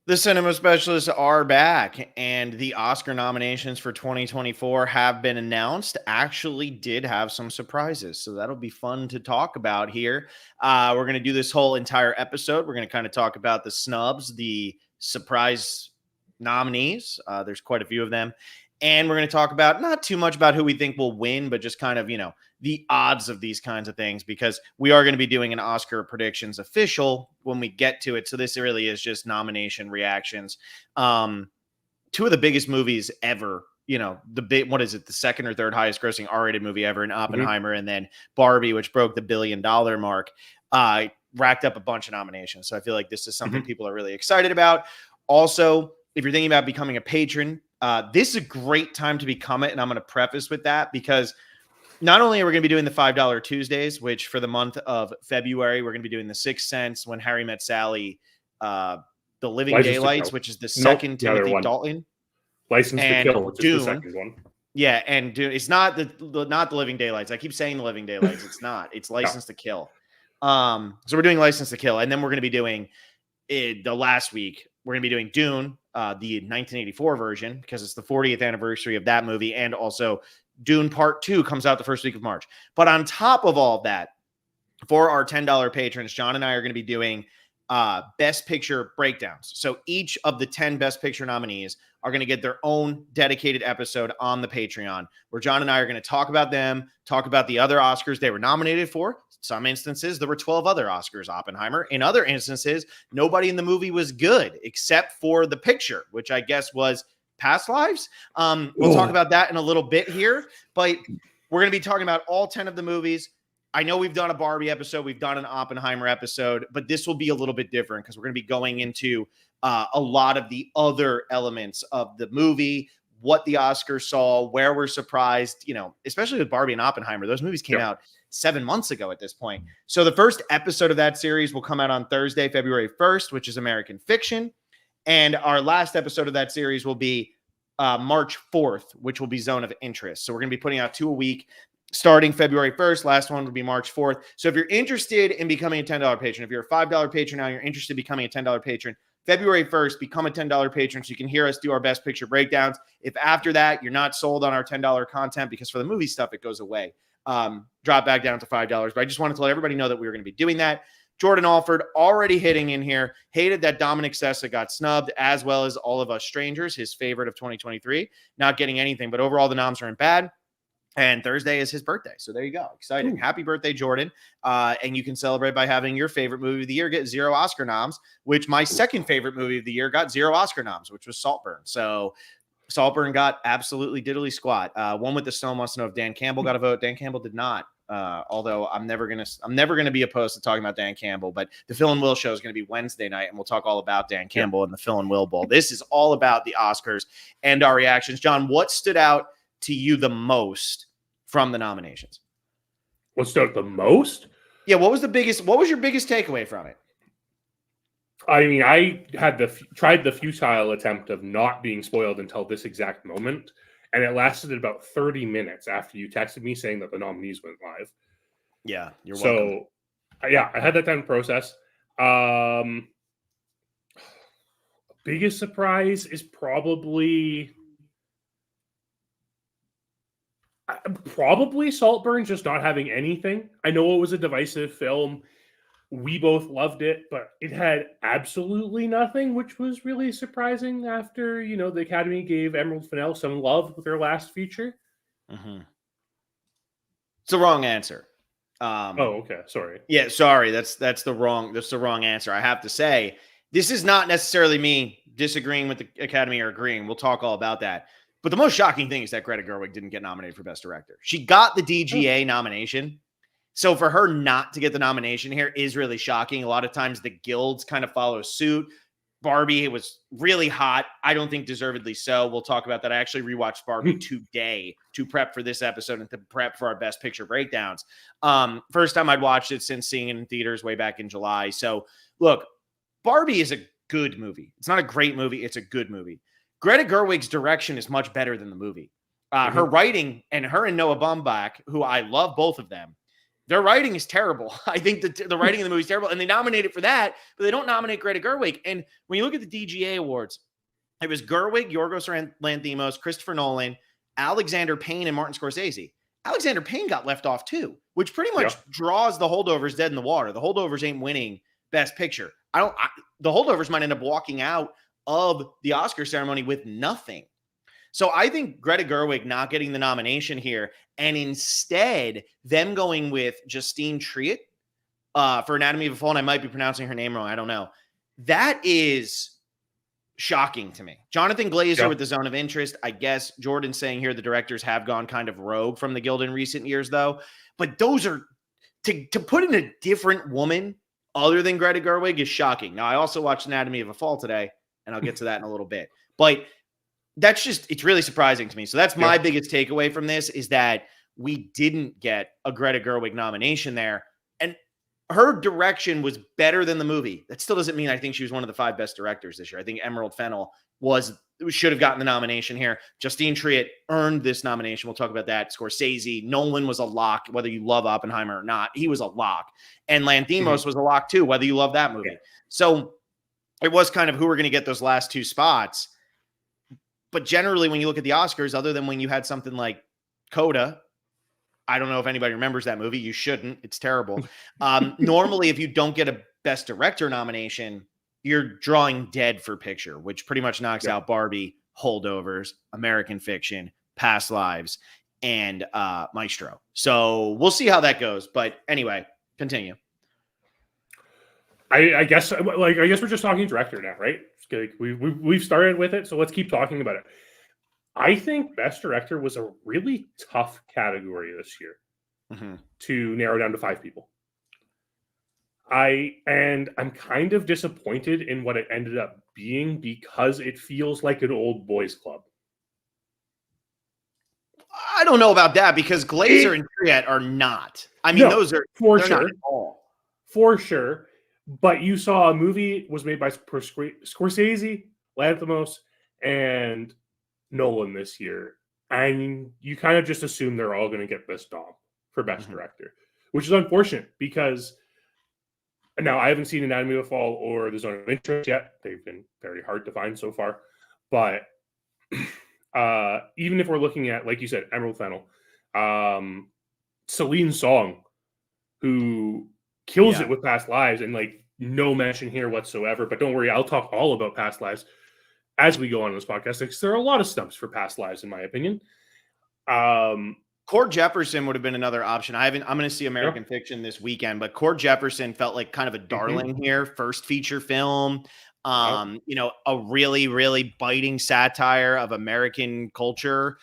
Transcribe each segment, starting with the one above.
The cinema specialists are back, and the Oscar nominations for 2024 have been announced. Actually, did have some surprises, so that'll be fun to talk about here. We're going to do this whole entire episode. We're going to kind of talk about the snubs, the surprise nominees. There's quite a few of them. And we're going to talk about not too much about who we think will win, but just kind of, the odds of these kinds of things, because we are going to be doing an Oscar predictions official when we get to it. So this really is just nomination reactions. Two of the biggest movies ever, what is it? The second or third highest grossing R-rated movie ever in Oppenheimer. And then Barbie, which broke the $1 billion mark, racked up a bunch of nominations. So I feel like this is something people are really excited about. Also, if you're thinking about becoming a patron, this is a great time to become it. And I'm going to preface with that because not only are we going to be doing the $5 Tuesdays, which for the month of February, we're going to be doing the 6 cents, When Harry Met Sally, The Living Daylights, which is the second Timothy Dalton. License to Kill, which is the second one. Yeah, and Dune, it's not the Living Daylights. I keep saying The Living Daylights. It's not. It's License to Kill. So we're doing License to Kill, and then we're going to be doing the last week. We're going to be doing Dune, the 1984 version, because it's the 40th anniversary of that movie, and also Dune Part 2 comes out the first week of March. But on top of all of that, for our $10 patrons, John and I are going to be doing Best Picture breakdowns. So each of the 10 Best Picture nominees are going to get their own dedicated episode on the Patreon, where John and I are going to talk about them, talk about the other Oscars they were nominated for. Some instances, there were 12 other Oscars, Oppenheimer. In other instances, nobody in the movie was good except for the picture, which I guess was Past Lives. We'll talk about that in a little bit here, but we're going to be talking about all 10 of the movies. I know we've done a Barbie episode, we've done an Oppenheimer episode, but this will be a little bit different because we're going to be going into a lot of the other elements of the movie, what the Oscars saw, where we're surprised, especially with Barbie and Oppenheimer. Those movies came out 7 months ago at this point. So the first episode of that series will come out on Thursday, February 1st, which is American Fiction. And our last episode of that series will be March 4th, which will be Zone of Interest. So we're going to be putting out 2 a week starting February 1st. Last one will be March 4th. So if you're interested in becoming a $10 patron, if you're a $5 patron now, you're interested in becoming a $10 patron, February 1st, become a $10 patron so you can hear us do our Best Picture breakdowns. If after that, you're not sold on our $10 content, because for the movie stuff, it goes away, drop back down to $5. But I just wanted to let everybody know that we were going to be doing that. Jordan Alford already hitting in here, hated that Dominic Sessa got snubbed, as well as All of Us Strangers, his favorite of 2023, not getting anything. But overall, the noms aren't bad. And Thursday is his birthday. So there you go. Exciting. Happy birthday, Jordan. And you can celebrate by having your favorite movie of the year get 0 Oscar noms, which my second favorite movie of the year got 0 Oscar noms, which was Saltburn. So Saltburn got absolutely diddly squat. One with the Stone wants to know if Dan Campbell got a vote. Dan Campbell did not. Although I'm never gonna be opposed to talking about Dan Campbell, but the Phil and Will show is going to be Wednesday night, and we'll talk all about Dan Campbell and the Phil and Will Bowl. This is all about the Oscars and our reactions. John, what stood out to you the most from the nominations? What stood out the most? Yeah, what was your biggest takeaway from it? I mean, I had tried the futile attempt of not being spoiled until this exact moment, and it lasted about 30 minutes after you texted me saying that the nominees went live. Yeah, you're welcome. So, yeah, I had that time to process. Biggest surprise is probably Saltburn just not having anything. I know it was a divisive film. We both loved it, but it had absolutely nothing, which was really surprising after, the Academy gave Emerald Fennell some love with their last feature. Mm-hmm. It's the wrong answer. Okay. Sorry. Yeah, sorry. That's the wrong answer. I have to say, this is not necessarily me disagreeing with the Academy or agreeing. We'll talk all about that. But the most shocking thing is that Greta Gerwig didn't get nominated for Best Director. She got the DGA nomination. So for her not to get the nomination here is really shocking. A lot of times the guilds kind of follow suit. Barbie was really hot. I don't think deservedly so. We'll talk about that. I actually rewatched Barbie today to prep for this episode and to prep for our Best Picture breakdowns. First time I'd watched it since seeing it in theaters way back in July. So look, Barbie is a good movie. It's not a great movie. It's a good movie. Greta Gerwig's direction is much better than the movie. Her writing, and her and Noah Baumbach, who I love both of them, Their writing is terrible. I think the writing in the movie is terrible, and they nominate it for that, but they don't nominate Greta Gerwig. And when you look at the DGA awards, it was Gerwig, Yorgos Lanthimos, Christopher Nolan, Alexander Payne, and Martin Scorsese. Alexander Payne got left off too, which pretty much draws The Holdovers dead in the water. The Holdovers ain't winning Best Picture. The Holdovers might end up walking out of the Oscar ceremony with nothing. So I think Greta Gerwig not getting the nomination here, and instead them going with Justine Triet for Anatomy of a Fall, and I might be pronouncing her name wrong. I don't know. That is shocking to me. Jonathan Glazer with The Zone of Interest. I guess Jordan's saying here the directors have gone kind of rogue from the Guild in recent years, though. But those are to put in a different woman other than Greta Gerwig is shocking. Now, I also watched Anatomy of a Fall today, and I'll get to that in a little bit. But that's just, it's really surprising to me. So that's my biggest takeaway from this, is that we didn't get a Greta Gerwig nomination there. And her direction was better than the movie. That still doesn't mean I think she was one of the 5 best directors this year. I think Emerald Fennell should have gotten the nomination here. Justine Triet earned this nomination. We'll talk about that. Scorsese, Nolan was a lock, whether you love Oppenheimer or not. He was a lock. And Lanthimos was a lock too, whether you love that movie. So it was kind of who were going to get those last 2 spots. But generally, when you look at the Oscars, other than when you had something like Coda, I don't know if anybody remembers that movie. You shouldn't. It's terrible. Normally, if you don't get a Best Director nomination, you're drawing dead for picture, which pretty much knocks out Barbie, Holdovers, American Fiction, Past Lives, and Maestro. So we'll see how that goes. But anyway, continue. I guess we're just talking director now, right? We've started with it, so let's keep talking about it. I think Best Director was a really tough category this year to narrow down to 5 people. I'm kind of disappointed in what it ended up being, because it feels like an old boys club. I don't know about that, because Glazer and Triet are not. I mean, those are for sure. For sure. But you saw a movie was made by Scorsese, Lanthimos, and Nolan this year. And you kind of just assume they're all going to get this dom for Best Director, which is unfortunate, because now I haven't seen Anatomy of a Fall or The Zone of Interest yet. They've been very hard to find so far. But even if we're looking at, like you said, Emerald Fennell, Celine Song, who kills it with Past Lives, and like no mention here whatsoever. But don't worry, I'll talk all about Past Lives as we go on this podcast, because there are a lot of stumps for Past Lives, in my opinion. Cord Jefferson would have been another option. I'm going to see American Fiction this weekend, but Cord Jefferson felt like kind of a darling here. First feature film, you know, a really, really biting satire of American culture.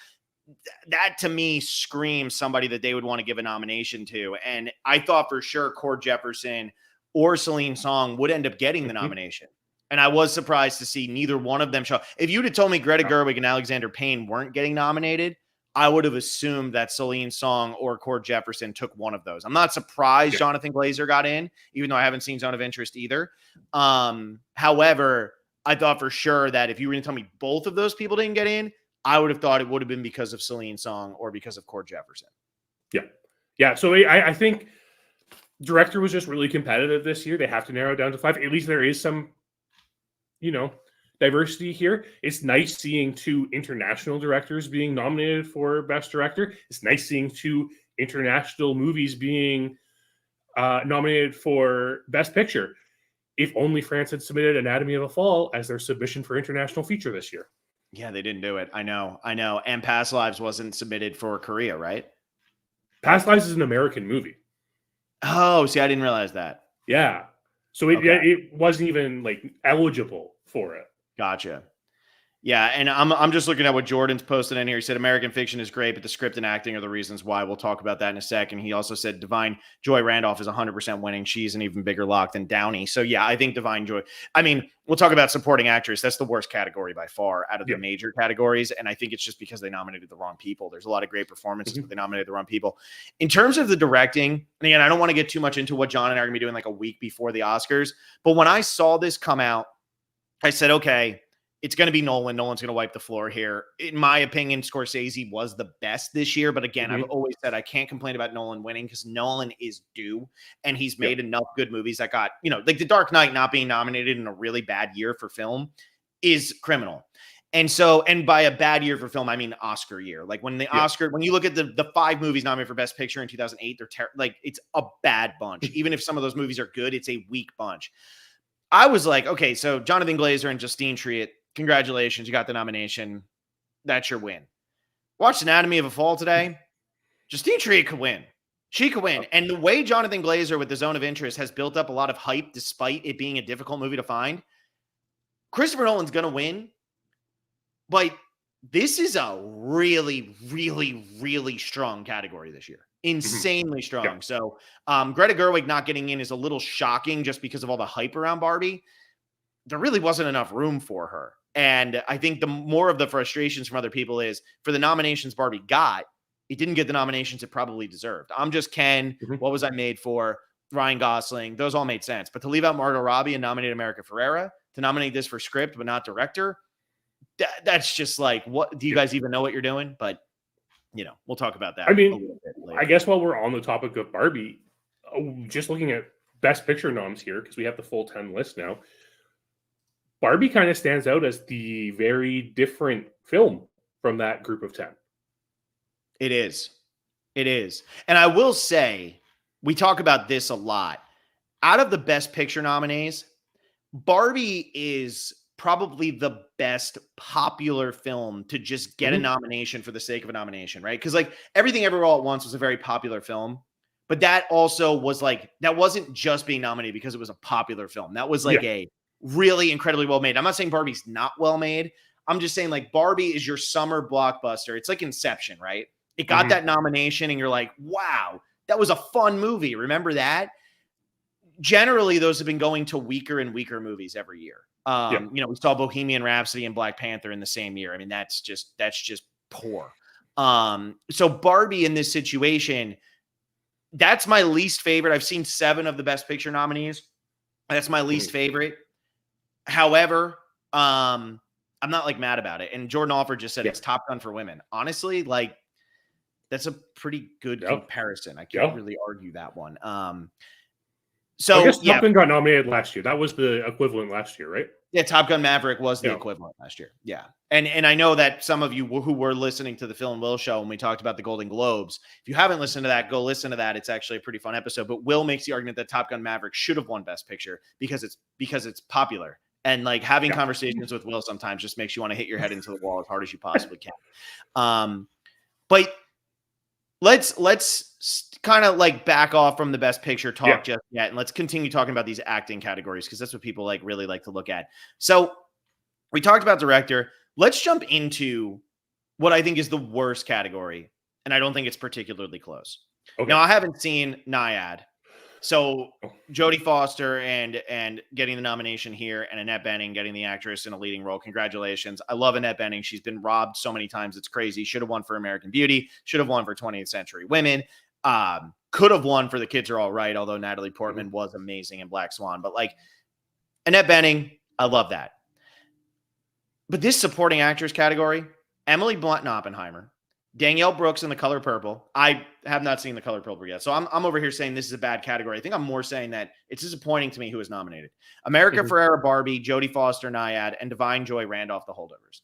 That to me screams somebody that they would want to give a nomination to. And I thought for sure Cord Jefferson or Celine Song would end up getting the nomination. And I was surprised to see neither one of them show. If you'd have told me Greta Gerwig and Alexander Payne weren't getting nominated, I would have assumed that Celine Song or Cord Jefferson took one of those. I'm not surprised Jonathan Glazer got in, even though I haven't seen Zone of Interest either. However, I thought for sure that if you were going to tell me both of those people didn't get in, I would have thought it would have been because of Celine Song or because of Cord Jefferson. Yeah. So I think director was just really competitive this year. They have to narrow it down to 5. At least there is some, diversity here. It's nice seeing 2 international directors being nominated for Best Director. It's nice seeing 2 international movies being nominated for Best Picture. If only France had submitted Anatomy of a Fall as their submission for international feature this year. Yeah, they didn't do it. I know. And Past Lives wasn't submitted for Korea, right? Past Lives is an American movie. Oh, see, I didn't realize that. Yeah. So it wasn't even like eligible for it. Gotcha. Yeah, and I'm just looking at what Jordan's posted in here. He said American Fiction is great, but the script and acting are the reasons why. We'll talk about that in a second. He also said Divine Joy Randolph is 100% winning. She's an even bigger lock than Downey. So yeah, I think Divine Joy. I mean, we'll talk about supporting actress. That's the worst category by far out of the major categories, and I think it's just because they nominated the wrong people. There's a lot of great performances, but they nominated the wrong people. In terms of the directing, and again, I don't want to get too much into what John and I are going to be doing like a week before the Oscars, but when I saw this come out, I said, okay, It's going to be Nolan. Nolan's going to wipe the floor here. In my opinion, Scorsese was the best this year. But again, I've always said I can't complain about Nolan winning because Nolan is due. And he's made enough good movies that got, like The Dark Knight not being nominated in a really bad year for film is criminal. And by a bad year for film, I mean Oscar year. Like when you look at the 5 movies nominated for Best Picture in 2008, they're it's a bad bunch. Even if some of those movies are good, it's a weak bunch. I was like, okay, so Jonathan Glazer and Justine Triet, congratulations, you got the nomination. That's your win. Watched Anatomy of a Fall today. Justine Triet could win. She could win. And the way Jonathan Glazer with The Zone of Interest has built up a lot of hype despite it being a difficult movie to find, Christopher Nolan's going to win. But this is a really, really, really strong category this year. Insanely strong. Yeah. So Greta Gerwig not getting in is a little shocking just because of all the hype around Barbie. There really wasn't enough room for her. And I think the more of the frustrations from other people is for the nominations Barbie got, it didn't get the nominations it probably deserved. I'm Just Ken. What Was I Made For? Ryan Gosling. Those all made sense. But to leave out Margot Robbie and nominate America Ferrera, to nominate this for script but not director, that's just like, what do you guys even know what you're doing? But we'll talk about that. I mean, I guess while we're on the topic of Barbie, just looking at Best Picture noms here, because we have the full 10 list now, Barbie kind of stands out as the very different film from that group of 10. It is. And I will say, we talk about this a lot. Out of the Best Picture nominees, Barbie is probably the best popular film to just get a nomination for the sake of a nomination, right? Because Everything Everywhere All at Once was a very popular film, but that also was that wasn't just being nominated because it was a popular film. That was a really incredibly well made. I'm not saying Barbie's not well made. I'm just saying Barbie is your summer blockbuster. It's like Inception, right? It got that nomination and you're like, wow, that was a fun movie. Remember that? Generally, those have been going to weaker and weaker movies every year. We saw Bohemian Rhapsody and Black Panther in the same year. I mean, that's just poor. So Barbie in this situation, that's my least favorite. I've seen 7 of the Best Picture nominees. That's my least favorite. However, I'm not mad about it. And Jordan Alford just said it's Top Gun for women. Honestly, that's a pretty good comparison. I can't really argue that one. So I guess Top Gun got nominated last year. That was the equivalent last year, right? Yeah, Top Gun Maverick was the equivalent last year. Yeah. And I know that some of you who were listening to the Phil and Will show when we talked about the Golden Globes, if you haven't listened to that, go listen to that. It's actually a pretty fun episode. But Will makes the argument that Top Gun Maverick should have won Best Picture because it's popular. And having conversations with Will sometimes just makes you want to hit your head into the wall as hard as you possibly can. But let's kind of back off from the Best Picture talk just yet, and let's continue talking about these acting categories because that's what people really like to look at. So we talked about director. Let's jump into what I think is the worst category, and I don't think it's particularly close. Okay. Now I haven't seen Nyad, so Jodie Foster and getting the nomination here, and Annette Bening getting the actress in a leading role. Congratulations! I love Annette Bening. She's been robbed so many times; it's crazy. Should have won for American Beauty. Should have won for 20th Century Women. Could have won for The Kids Are All Right, although Natalie Portman was amazing in Black Swan. But Annette Bening, I love that. But this supporting actress category, Emily Blunt in Oppenheimer, Danielle Brooks in The Color Purple. I have not seen The Color Purple yet. So I'm over here saying this is a bad category. I think I'm more saying that it's disappointing to me who is nominated. America Ferrera Barbie, Jodie Foster Nyad, and Divine Joy Randolph The Holdovers.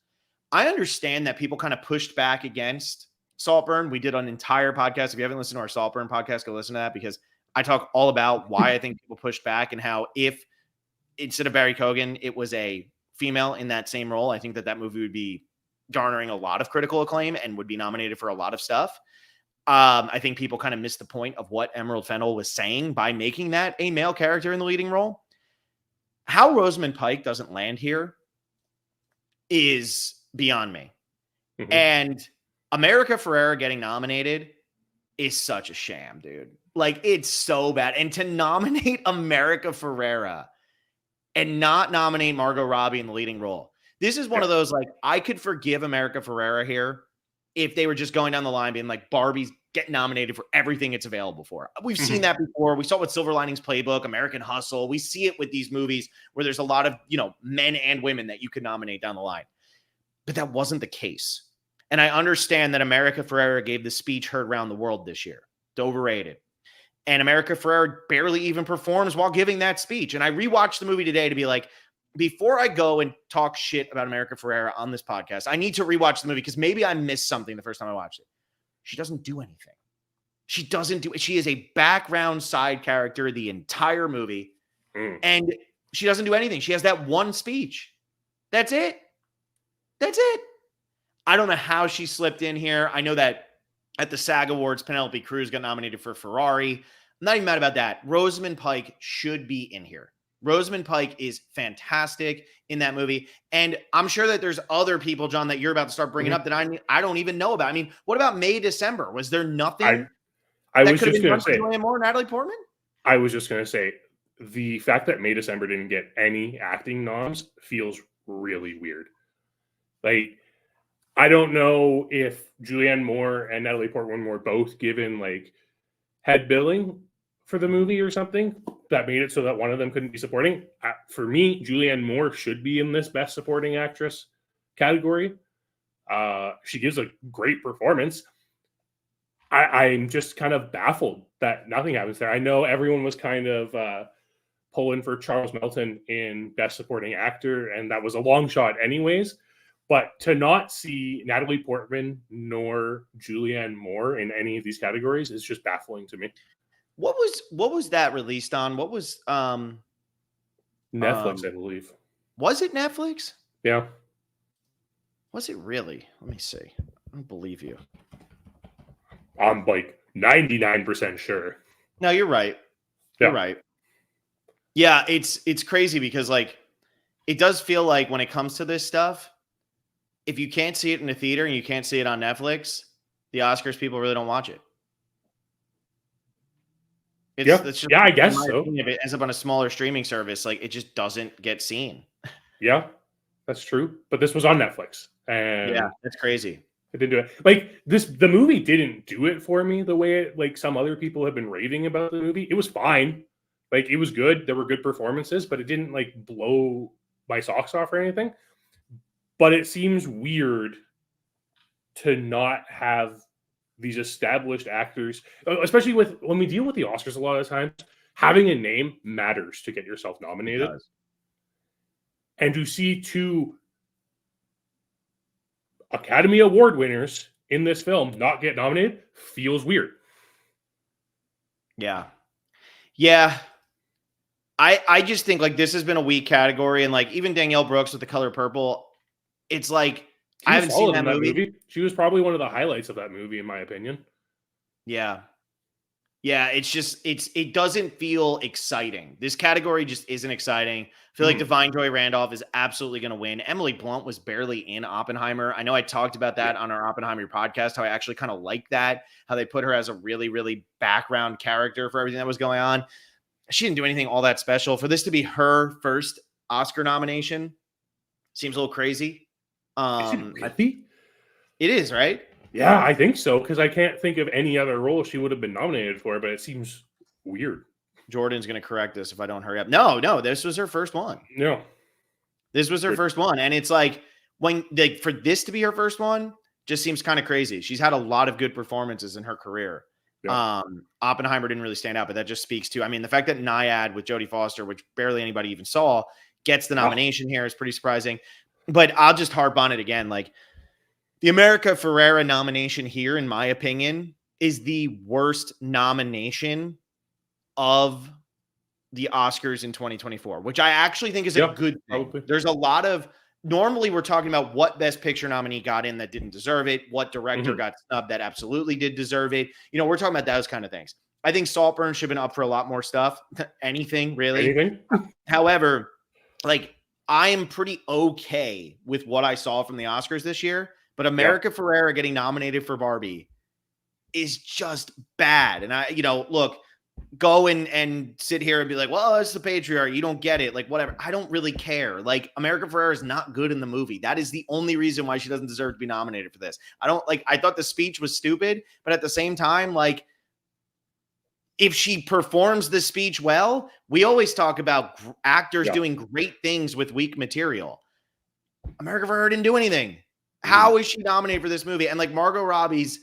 I understand that people kind of pushed back against Saltburn. We did an entire podcast. If you haven't listened to our Saltburn podcast, go listen to that because I talk all about why I think people pushed back and how if instead of Barry Keoghan, it was a female in that same role, I think that movie would be garnering a lot of critical acclaim and would be nominated for a lot of stuff. I think people kind of missed the point of what Emerald Fennell was saying by making that a male character in the leading role. How Rosamund Pike doesn't land here is beyond me. And America Ferrera getting nominated is such a sham, dude. It's so bad. And to nominate America Ferrera and not nominate Margot Robbie in the leading role. This is one of those, I could forgive America Ferrera here if they were just going down the line being Barbie's get nominated for everything it's available for. We've seen that before. We saw it with Silver Linings Playbook, American Hustle. We see it with these movies where there's a lot of, men and women that you could nominate down the line. But that wasn't the case. And I understand that America Ferrera gave the speech heard around the world this year. It's overrated. And America Ferrera barely even performs while giving that speech. And I rewatched the movie today to be like, before I go and talk shit about America Ferrera on this podcast, I need to rewatch the movie because maybe I missed something the first time I watched it. She doesn't do anything. She doesn't do it. She is a background side character the entire movie. And she doesn't do anything. She has that one speech. That's it. That's it. I don't know how she slipped in here. I know that at the SAG Awards, Penelope Cruz got nominated for Ferrari. I'm not even mad about that. Rosamund Pike should be in here. Rosamund Pike is fantastic in that movie. And I'm sure that there's other people, John, that you're about to start bringing up that I don't even know about. I mean, what about May, December? Was there nothing I that was could have just been going done to by say, Julianne Moore, Natalie Portman? I was just going to say, the fact that May December didn't get any acting noms feels really weird. Like, I don't know if Julianne Moore and Natalie Portman were both given like head billing for the movie or something that made it so that one of them couldn't be supporting. For me, Julianne Moore should be in this Best Supporting Actress category. She gives a great performance. I'm just kind of baffled that nothing happens there. I know everyone was kind of pulling for Charles Melton in Best Supporting Actor, and that was a long shot anyways. But to not see Natalie Portman nor Julianne Moore in any of these categories is just baffling to me. What was that released on? What was Netflix, I believe. Was it Netflix? Yeah. Was it really? Let me see. I don't believe you. I'm like 99% sure. No, you're right. You're right. Yeah, it's crazy because like it does feel like when it comes to this stuff, if you can't see it in the theater and you can't see it on Netflix, the Oscars people really don't watch it. I guess so. If it ends up on a smaller streaming service, like it just doesn't get seen. Yeah, that's true. But this was on Netflix. And yeah, that's crazy. It didn't do it. Like the movie didn't do it for me the way like some other people have been raving about the movie. It was fine. Like it was good. There were good performances, but it didn't like blow my socks off or anything. But it seems weird to not have these established actors, especially when we deal with the Oscars a lot of times, having a name matters to get yourself nominated. And to see two Academy Award winners in this film not get nominated feels weird. Yeah. Yeah. I just think like this has been a weak category, and like even Danielle Brooks with The Color Purple, it's like I haven't seen that movie. She was probably one of the highlights of that movie, in my opinion. Yeah. Yeah, it's just it doesn't feel exciting. This category just isn't exciting. I feel like Divine Joy Randolph is absolutely going to win. Emily Blunt was barely in Oppenheimer. I know I talked about that on our Oppenheimer podcast, how I actually kind of like that, how they put her as a really, really background character for everything that was going on. She didn't do anything all that special. For this to be her first Oscar nomination seems a little crazy. It is, right? Yeah, I think so, because I can't think of any other role she would have been nominated for, but it seems weird. Jordan's going to correct this if I don't hurry up. No, this was her first one. No. This was her first one. And it's like, for this to be her first one, just seems kind of crazy. She's had a lot of good performances in her career. Yeah. Oppenheimer didn't really stand out, but that just speaks to, I mean, the fact that Nyad with Jodie Foster, which barely anybody even saw, gets the nomination here is pretty surprising. But I'll just harp on it again. Like, the America Ferrera nomination here, in my opinion, is the worst nomination of the Oscars in 2024, which I actually think is a good thing. Probably. There's a lot of, normally we're talking about what Best Picture nominee got in that didn't deserve it, what director got snubbed that absolutely did deserve it. You know, we're talking about those kind of things. I think Saltburn should have been up for a lot more stuff. Anything, really. Anything? However, like, I am pretty okay with what I saw from the Oscars this year. But America Ferrera getting nominated for Barbie is just bad. And look, go and sit here and be like, well, it's the patriarchy. You don't get it. Like, whatever. I don't really care. Like, America Ferrera is not good in the movie. That is the only reason why she doesn't deserve to be nominated for this. I thought the speech was stupid, but at the same time, like, if she performs the speech well, we always talk about actors doing great things with weak material. America Ferrera didn't do anything. How is she nominated for this movie? And like Margot Robbie's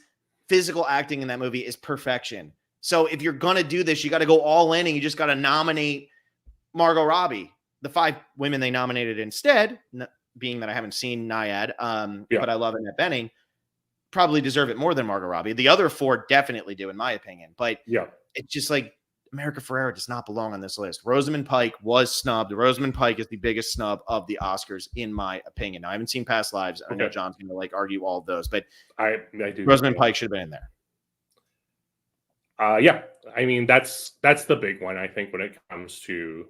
physical acting in that movie is perfection. So if you're going to do this, you got to go all in and you just got to nominate Margot Robbie. The 5 women they nominated instead, being that I haven't seen Nyad, but I love Annette Bening, probably deserve it more than Margot Robbie. The other 4 definitely do, in my opinion. But it's just like America Ferrera does not belong on this list. Rosamund Pike was snubbed. Rosamund Pike is the biggest snub of the Oscars, in my opinion. Now, I haven't seen Past Lives. I know John's going to like argue all of those, but I do. Rosamund Pike should have been in there. I mean, that's the big one, I think, when it comes to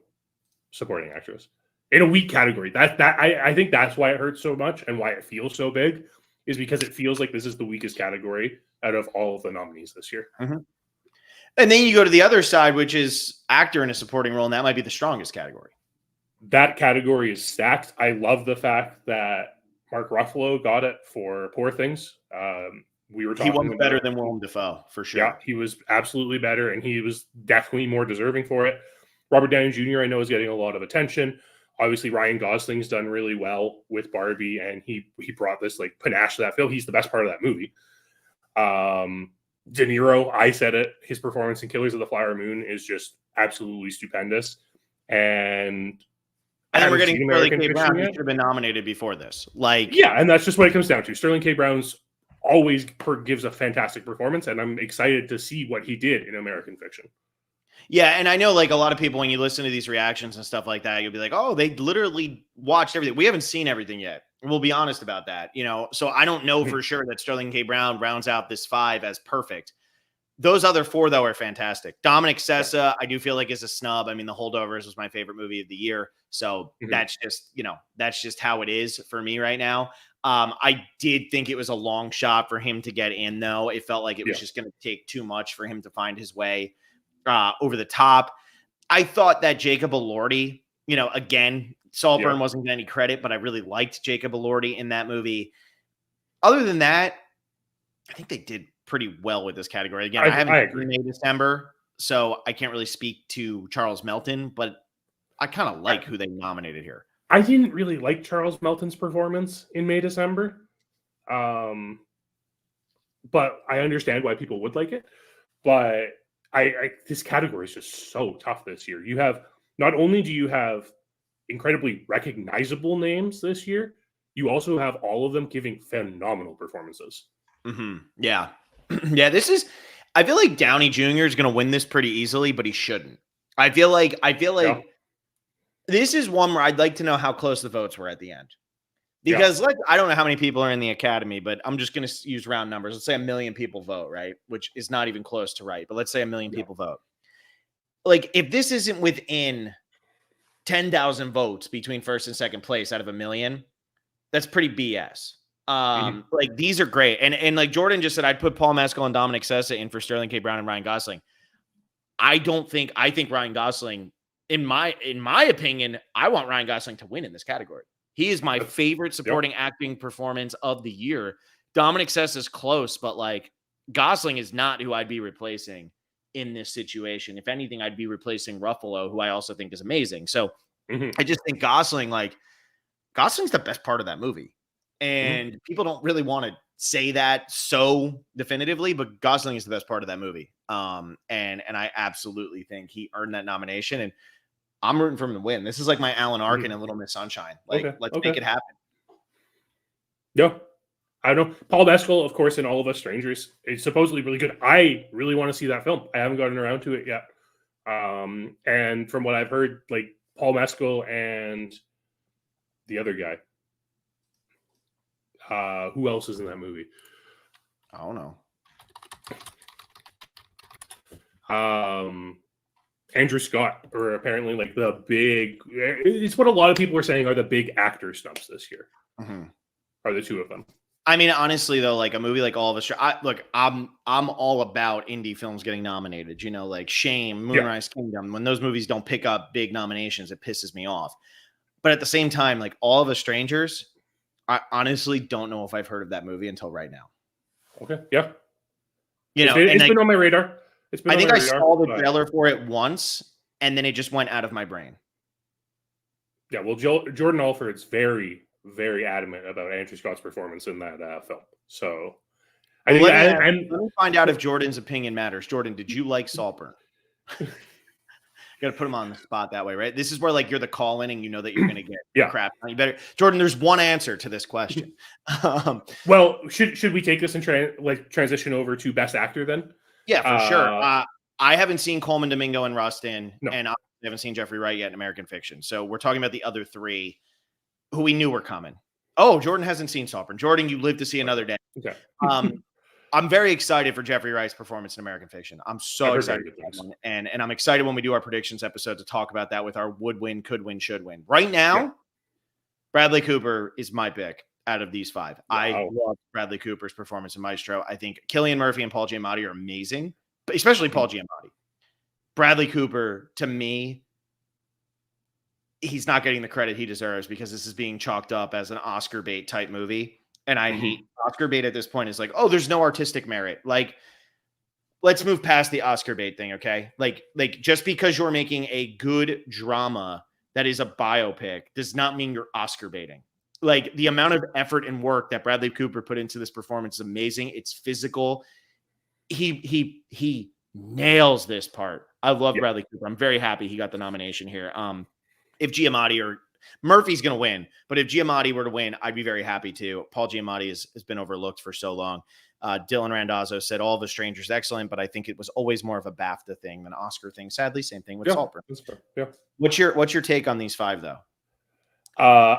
supporting actress in a weak category. I think that's why it hurts so much and why it feels so big, is because it feels like this is the weakest category out of all of the nominees this year. And then you go to the other side, which is actor in a supporting role, and that might be the strongest category. That category is stacked. I love the fact that Mark Ruffalo got it for Poor Things. We were talking. He was better than Willem Dafoe, for sure. Yeah, he was absolutely better, and he was definitely more deserving for it. Robert Downey Jr., I know, is getting a lot of attention. Obviously, Ryan Gosling's done really well with Barbie, and he brought this like panache to that film. He's the best part of that movie. De Niro, I said it. His performance in Killers of the Flower Moon is just absolutely stupendous. And then we're getting Sterling K. Brown, who should have been nominated before this. And that's just what it comes down to. Sterling K. Brown's always gives a fantastic performance, and I'm excited to see what he did in American Fiction. Yeah, and I know like a lot of people, when you listen to these reactions and stuff like that, you'll be like, oh, they literally watched everything. We haven't seen everything yet. We'll be honest about that, so I don't know for sure that Sterling K. Brown rounds out this 5 as perfect. Those other 4, though, are fantastic. Dominic Sessa, I do feel like, is a snub. I mean, The Holdovers was my favorite movie of the year. So that's just how it is for me right now. I did think it was a long shot for him to get in, though. It felt like it was just going to take too much for him to find his way over the top. I thought that Jacob Elordi, again, Saltburn wasn't getting any credit, but I really liked Jacob Elordi in that movie. Other than that, I think they did pretty well with this category. Again, I haven't seen May December, so I can't really speak to Charles Melton, but I kind of like who they nominated here. I didn't really like Charles Melton's performance in May December, but I understand why people would like it. But this category is just so tough this year. You have, not only do you have incredibly recognizable names this year, you also have all of them giving phenomenal performances. Yeah. Yeah, I feel like Downey Jr. is going to win this pretty easily, but he shouldn't. I feel like this is one where I'd like to know how close the votes were at the end. Because I don't know how many people are in the Academy, but I'm just going to use round numbers. Let's say 1 million people vote, right? Which is not even close to right, but let's say 1 million people vote. Like, if this isn't within 10,000 votes between first and second place out of 1 million, that's pretty BS. Like, these are great. And like Jordan just said, I'd put Paul Mescal and Dominic Sessa in for Sterling K. Brown and Ryan Gosling. I think Ryan Gosling, in my opinion, I want Ryan Gosling to win in this category. He is my favorite supporting acting performance of the year. Dominic Sessa is close, but like Gosling is not who I'd be replacing in this situation. If anything, I'd be replacing Ruffalo, who I also think is amazing. So I just think Gosling's the best part of that movie. And people don't really want to say that so definitively, but Gosling is the best part of that movie. And I absolutely think he earned that nomination, and I'm rooting for him to win. This is like my Alan Arkin and Little Miss Sunshine. Like, let's make it happen. Yeah. I don't know. Paul Mescal, of course, in All of Us Strangers, is supposedly really good. I really want to see that film. I haven't gotten around to it yet. And from what I've heard, like Paul Mescal and the other guy, who else is in that movie? I don't know. Andrew Scott are apparently like the big. It's what a lot of people are saying are the big actor snubs this year. Are the two of them? I mean, honestly, though, like a movie like All of Us, look, I'm all about indie films getting nominated. You know, like Shame, Yeah. Moonrise Kingdom. When those movies don't pick up big nominations, it pisses me off. But at the same time, like All of Us Strangers, I honestly don't know if I've heard of that movie until right now. Okay. Yeah. You know, It's been on my radar. It's been I on think my I radar, saw the but trailer for it once, and then it just went out of my brain. yeah, well, Jordan Alford's very, very adamant about Andrew Scott's performance in that film. So I Well, think, let me find out if Jordan's opinion matters. Jordan, did you like Saltburn? Got to put him on the spot that way, right? This is where like you're the call in and you know that you're going to get crap. You better, Jordan. There's one answer to this question. Well, should we take this and transition over to Best Actor then? Yeah, for sure. I haven't seen Coleman Domingo and Rustin, No. and I haven't seen Jeffrey Wright yet in American Fiction. So we're talking about the other three who we knew were coming. Oh, Jordan hasn't seen Saltburn. Jordan, you live to see another day. Okay. I'm very excited for Jeffrey Wright's performance in American Fiction. I'm so excited for that one. And I'm excited when we do our predictions episode to talk about that with our would win, could win, should win. Right now, Bradley Cooper is my pick out of these five. Wow. I love Bradley Cooper's performance in Maestro. I think Cillian Murphy and Paul Giamatti are amazing, especially Paul Giamatti. Bradley Cooper, to me, he's not getting the credit he deserves because this is being chalked up as an Oscar bait type movie. And I hate Oscar bait at this point. Is like, oh, there's no artistic merit. Like, let's move past the Oscar bait thing, okay? Like just because you're making a good drama that is a biopic does not mean you're Oscar baiting. Like, the amount of effort and work that Bradley Cooper put into this performance is amazing. It's physical. He nails this part. I love Bradley Cooper. I'm very happy he got the nomination here. If Giamatti or Murphy's going to win, but if Giamatti were to win, I'd be very happy too. Paul Giamatti has been overlooked for so long. Dylan Randazzo said All of Us Strangers excellent, but I think it was always more of a BAFTA thing than Oscar thing. Sadly, same thing with Saltburn. Yeah. What's your take on these five though?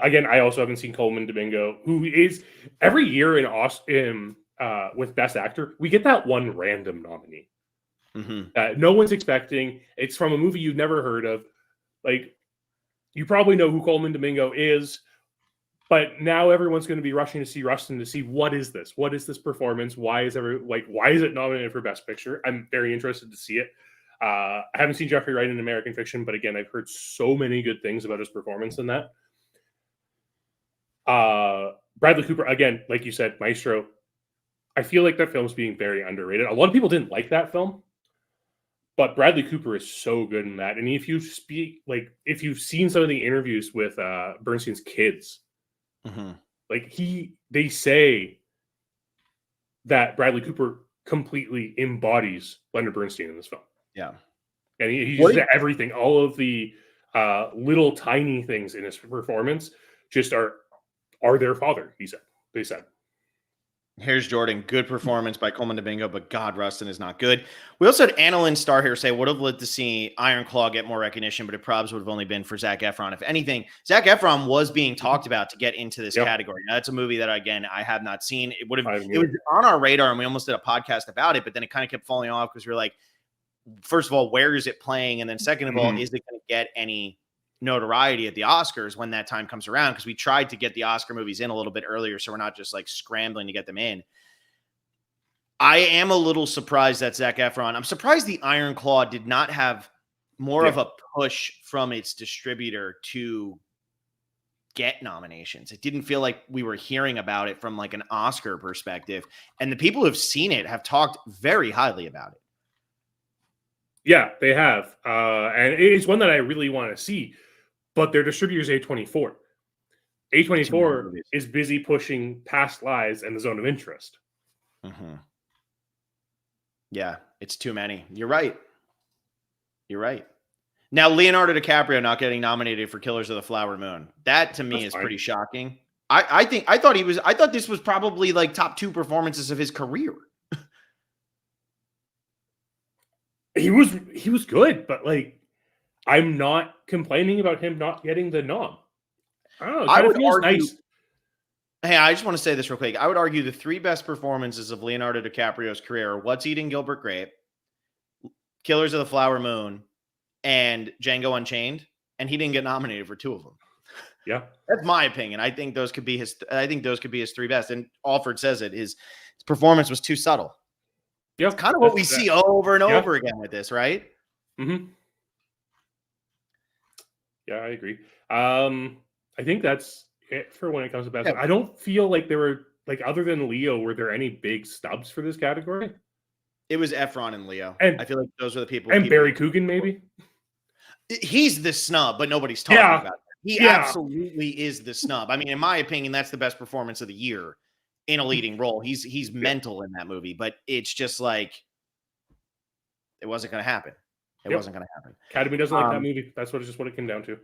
Again, I also haven't seen Coleman Domingo, who is every year in with Best Actor, we get that one random nominee. No one's expecting. It's from a movie you've never heard of. Like, you probably know who Coleman Domingo is, but now everyone's going to be rushing to see Rustin to see what is this? What is this performance? Why is it nominated for Best Picture? I'm very interested to see it. I haven't seen Jeffrey Wright in American Fiction, but again, I've heard so many good things about his performance in that. Bradley Cooper, again, like you said, Maestro. I feel like that film's being very underrated. A lot of people didn't like that film, but Bradley Cooper is so good in that. And if you've seen some of the interviews with Bernstein's kids, they say that Bradley Cooper completely embodies Leonard Bernstein in this film. Yeah. And he uses everything, all of the little tiny things in his performance just are their father, they said. Here's Jordan. Good performance by Coleman Domingo, but God, Rustin is not good. We also had Annalyn Starr here say, would have loved to see Iron Claw get more recognition, but it probably would have only been for Zac Efron. If anything, Zac Efron was being talked about to get into this category. Now, that's a movie that, again, I have not seen. It was on our radar, and we almost did a podcast about it, but then it kind of kept falling off because we were like, first of all, where is it playing? And then second of all, is it going to get any notoriety at the Oscars when that time comes around? Because we tried to get the Oscar movies in a little bit earlier, so we're not just like scrambling to get them in. I am a little surprised that Zac Efron, I'm surprised the Iron Claw did not have more of a push from its distributor to get nominations. It didn't feel like we were hearing about it from like an Oscar perspective, and the people who have seen it have talked very highly about it. Yeah, they have. And it is one that I really want to see. But their distributor is A24. A24 is busy pushing Past Lives and The Zone of Interest. Yeah, it's too many. You're right. Now, Leonardo DiCaprio not getting nominated for Killers of the Flower Moon. That to me is pretty shocking. I thought this was probably like top 2 performances of his career. He was good, but like, I'm not complaining about him not getting the nom. I don't know. It kind of feels nice. Hey, I just want to say this real quick. I would argue the 3 best performances of Leonardo DiCaprio's career are What's Eating Gilbert Grape, Killers of the Flower Moon, and Django Unchained, and he didn't get nominated for 2 of them. Yeah. That's my opinion. I think those could be his 3 best. And Alford says it, his performance was too subtle. Yeah. It's kind of what we see over and over again with this, right? Mm-hmm. Yeah, I agree. I think that's it for when it comes to best. I don't feel like there were, like, other than Leo, were there any big stubs for this category? It was Efron and Leo. And I feel like those are the people. And Barry Coogan, maybe? He's the snub, but nobody's talking about it. He absolutely is the snub. I mean, in my opinion, that's the best performance of the year in a leading role. He's mental in that movie, but it's just like it wasn't going to happen. It wasn't going to happen. Academy doesn't like that movie. That's what it came down to.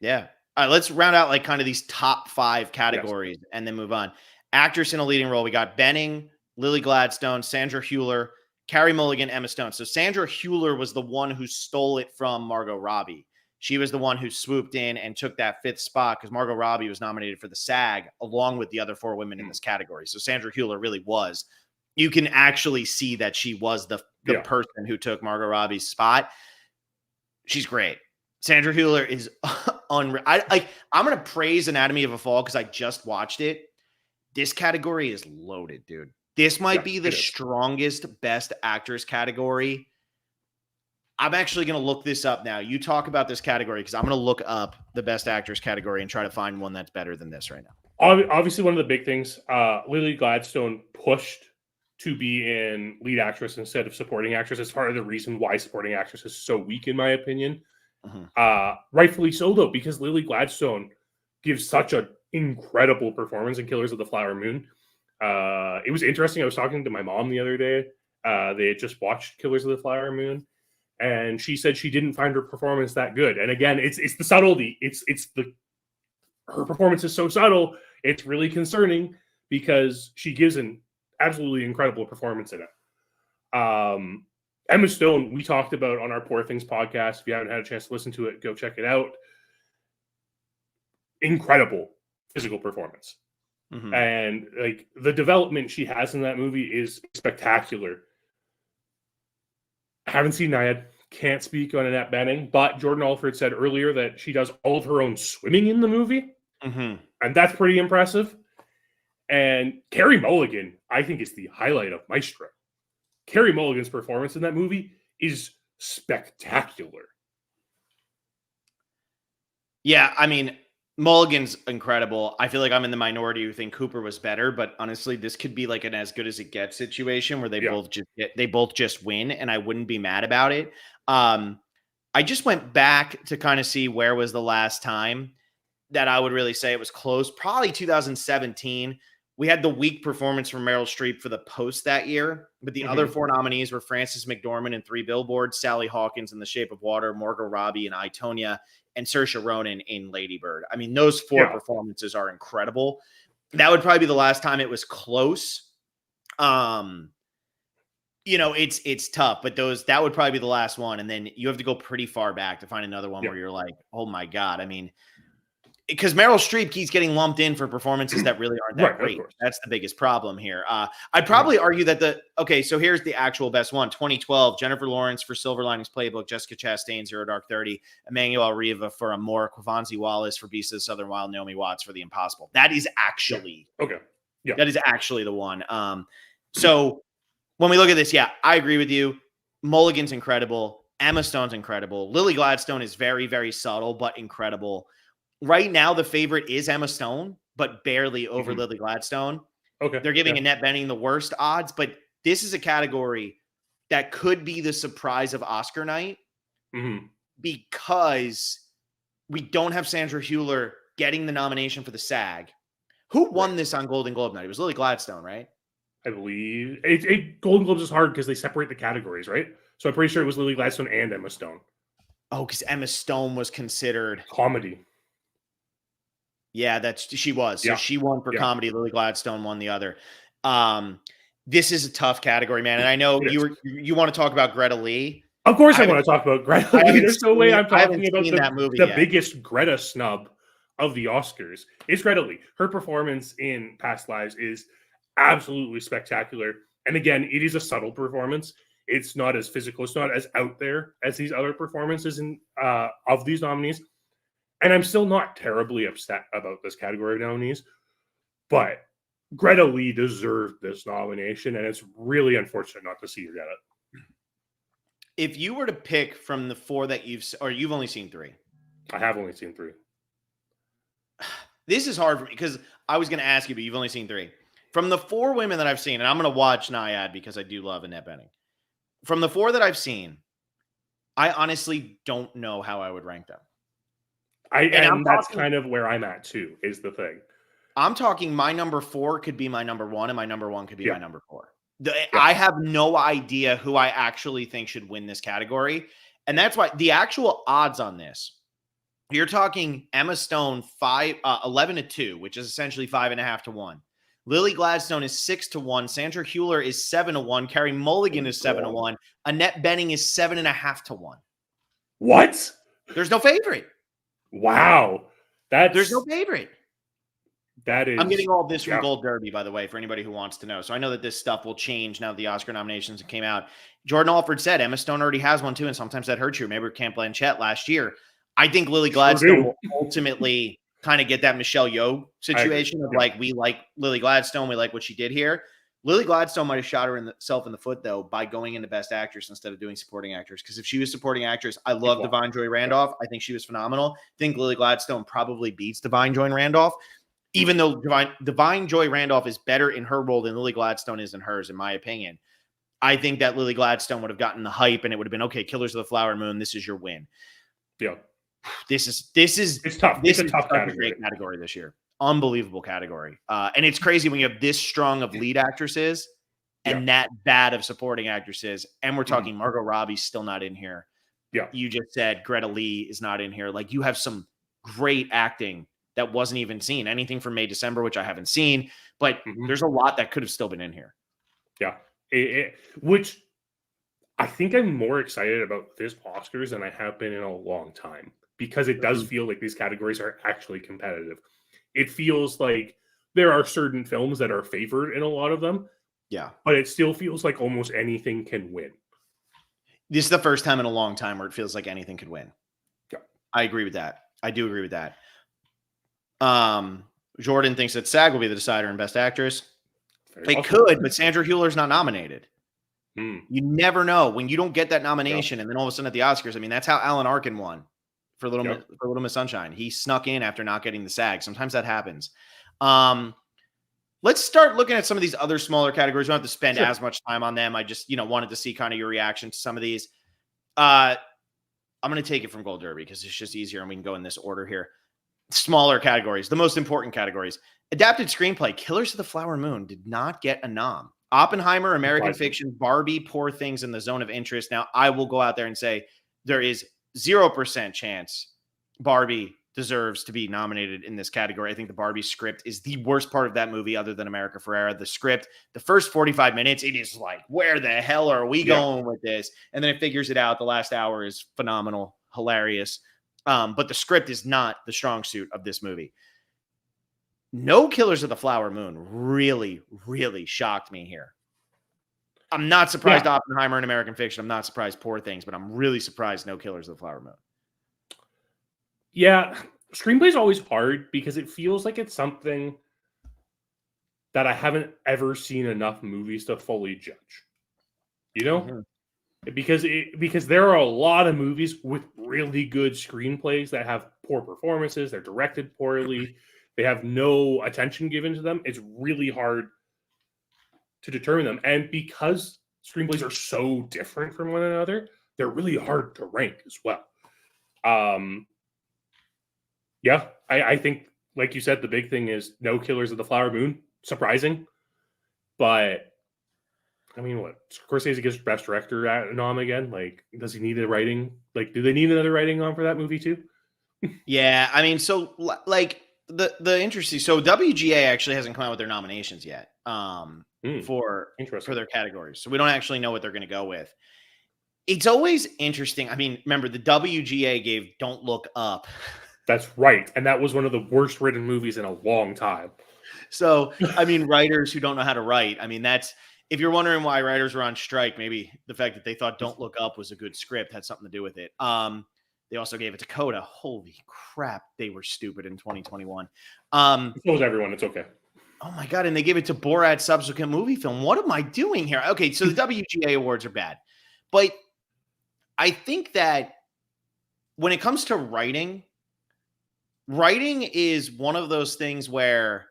Yeah. All right, let's round out like kind of these top 5 categories and then move on. Actress in a leading role. We got Benning, Lily Gladstone, Sandra Hüller, Carey Mulligan, Emma Stone. So Sandra Hüller was the one who stole it from Margot Robbie. She was the one who swooped in and took that 5th spot because Margot Robbie was nominated for the SAG along with the other 4 women in this category. So Sandra Hüller really was. You can actually see that she was the person who took Margot Robbie's spot. She's great. Sandra Hüller is unreal. I'm going to praise Anatomy of a Fall because I just watched it. This category is loaded, dude. This might be the strongest best actress category. I'm actually going to look this up now. You talk about this category because I'm going to look up the best actress category and try to find one that's better than this right now. Obviously, one of the big things, Lily Gladstone pushed to be in lead actress instead of supporting actress. It's part of the reason why supporting actress is so weak, in my opinion. Rightfully so, though, because Lily Gladstone gives such an incredible performance in Killers of the Flower Moon. It was interesting. I was talking to my mom the other day. They had just watched Killers of the Flower Moon, and she said she didn't find her performance that good. And again, it's the subtlety. Her performance is so subtle. It's really concerning because she gives an absolutely incredible performance in it. Emma Stone, we talked about on our Poor Things podcast. If you haven't had a chance to listen to it, go check it out. Incredible physical performance. And like the development she has in that movie is spectacular. I haven't seen Naiad, can't speak on Annette Bening, but Jordan Alford said earlier that she does all of her own swimming in the movie. And that's pretty impressive. And Carey Mulligan, I think, is the highlight of Maestro. Carey Mulligan's performance in that movie is spectacular. Yeah, I mean, Mulligan's incredible. I feel like I'm in the minority who think Cooper was better, but honestly, this could be like an as good as it gets situation where they both just win, and I wouldn't be mad about it. I just went back to kind of see where was the last time that I would really say it was close. Probably 2017. We had the weak performance from Meryl Streep for The Post that year, but the other 4 nominees were Frances McDormand in 3 Billboards, Sally Hawkins in The Shape of Water, Margot Robbie in I, Tonya, and Saoirse Ronan in Lady Bird. I mean, those 4 performances are incredible. That would probably be the last time it was close. It's tough, but that would probably be the last one. And then you have to go pretty far back to find another one where you're like, oh my God. I mean, because Meryl Streep keeps getting lumped in for performances that really aren't that great. That's the biggest problem here. I'd probably argue that so here's the actual best one. 2012, Jennifer Lawrence for Silver Linings Playbook, Jessica Chastain, Zero Dark 30, Emmanuel Riva for Amor, Quavanzi Wallace for Beast of the Southern Wild, Naomi Watts for The Impossible. That is actually that is actually the one. So when we look at this, I agree with you. Mulligan's incredible. Emma Stone's incredible. Lily Gladstone is very, very subtle, but incredible. Right now, the favorite is Emma Stone, but barely over Lily Gladstone. They're giving Annette Bening the worst odds, but this is a category that could be the surprise of Oscar night because we don't have Sandra Hüller getting the nomination for the SAG. Who won this on Golden Globe night? It was Lily Gladstone, right? I believe. Golden Globes is hard because they separate the categories, right? So I'm pretty sure it was Lily Gladstone and Emma Stone. Oh, because Emma Stone was considered comedy. Yeah, she was. So she won for comedy. Lily Gladstone won the other. This is a tough category, man. And I know you want to talk about Greta Lee. Of course I want to talk about Greta Lee. There's no way I'm talking about the biggest Greta snub of the Oscars. It's Greta Lee. Her performance in Past Lives is absolutely spectacular. And again, it is a subtle performance. It's not as physical. It's not as out there as these other performances of these nominees. and I'm still not terribly upset about this category of nominees, but Greta Lee deserved this nomination, and it's really unfortunate not to see her get it. If you were to pick from the 4 that you've only seen 3. I have only seen 3. This is hard for me because I was going to ask you, but you've only seen 3. From the 4 women that I've seen, and I'm going to watch Naiad because I do love Annette Bening. From the 4 that I've seen, I honestly don't know how I would rank them. And that's kind of where I'm at too, is the thing. I'm talking my number 4 could be my number 1, and my number 1 could be my number 4. I have no idea who I actually think should win this category. And that's why the actual odds on this, you're talking Emma Stone 11-2, which is essentially 5.5 to 1. Lily Gladstone is 6 to 1. Sandra Hüller is 7 to 1. Carey Mulligan is 7 to 1. Annette Bening is 7.5 to 1. What? There's no favorite. Wow. There's no favorite. That is. I'm getting all this from Gold Derby, by the way, for anybody who wants to know. So I know that this stuff will change now that the Oscar nominations came out. Jordan Alford said Emma Stone already has one too, and sometimes that hurts you. Remember Camp Blanchett last year. I think Lily Gladstone will ultimately kind of get that Michelle Yeoh situation of like, we like Lily Gladstone, we like what she did here. Lily Gladstone might have shot herself in the foot, though, by going into Best Actress instead of doing Supporting Actress. Because if she was Supporting Actress, I love Divine Joy Randolph. I think she was phenomenal. I think Lily Gladstone probably beats Divine Joy Randolph, even though Divine Joy Randolph is better in her role than Lily Gladstone is in hers, in my opinion. I think that Lily Gladstone would have gotten the hype, and it would have been, okay, Killers of the Flower Moon, this is your win. Yeah. It's tough. It's a tough category. Great category this year. Unbelievable category. And it's crazy when you have this strong of lead actresses and that bad of supporting actresses. And we're talking Margot Robbie's still not in here. Yeah. You just said Greta Lee is not in here. Like, you have some great acting that wasn't even seen. Anything from May, December, which I haven't seen, but there's a lot that could have still been in here. Yeah. Which I think I'm more excited about this Oscars than I have been in a long time, because it does feel like these categories are actually competitive. It feels like there are certain films that are favored in a lot of them. Yeah. But it still feels like almost anything can win. This is the first time in a long time where it feels like anything could win. Yeah. I agree with that. I do agree with that. Jordan thinks that SAG will be the decider in Best Actress. It could, but Sandra Hüller's not nominated. You never know when you don't get that nomination, and then all of a sudden at the Oscars. I mean, that's how Alan Arkin won for Little Miss Sunshine. He snuck in after not getting the SAG. Sometimes that happens. Let's start looking at some of these other smaller categories. We don't have to spend as much time on them. I just, wanted to see kind of your reaction to some of these. I'm going to take it from Gold Derby because it's just easier, and we can go in this order here. Smaller categories, the most important categories. Adapted screenplay, Killers of the Flower Moon did not get a nom. Oppenheimer, American Fiction, Barbie, Poor Things, in the Zone of Interest. Now, I will go out there and say there is 0% chance Barbie deserves to be nominated in this category. I think the Barbie script is the worst part of that movie other than America Ferrera. The script, the first 45 minutes, it is like, where the hell are we going with this? And then it figures it out. The last hour is phenomenal, hilarious. But the script is not the strong suit of this movie. No Killers of the Flower Moon really, really shocked me here. I'm not surprised Oppenheimer and American Fiction. I'm not surprised Poor Things, but I'm really surprised no Killers of the Flower Moon. Yeah, screenplay is always hard because it feels like it's something that I haven't ever seen enough movies to fully judge. Because there are a lot of movies with really good screenplays that have poor performances. They're directed poorly. They have no attention given to them. It's really hard to determine them. And because screenplays are so different from one another, they're really hard to rank as well. I think, like you said, the big thing is no Killers of the Flower Moon. Surprising. But, I mean, what? Scorsese gets Best Director nom again? Like, does he need a writing? Like, do they need another writing nom for that movie too? Yeah, I mean, so, like, the interesting, so WGA actually hasn't come out with their nominations yet for their categories. So we don't actually know what they're going to go with. It's always interesting. I mean, remember the WGA gave Don't Look Up. That's right. And that was one of the worst written movies in a long time. So, I mean, writers who don't know how to write. I mean, if you're wondering why writers were on strike, maybe the fact that they thought Don't Look Up was a good script had something to do with it. They also gave it to Coda. Holy crap, they were stupid in 2021. So was everyone. It's okay. Oh my God, and they gave it to Borat's subsequent movie film. What am I doing here? Okay, so the WGA awards are bad. But I think that when it comes to writing is one of those things where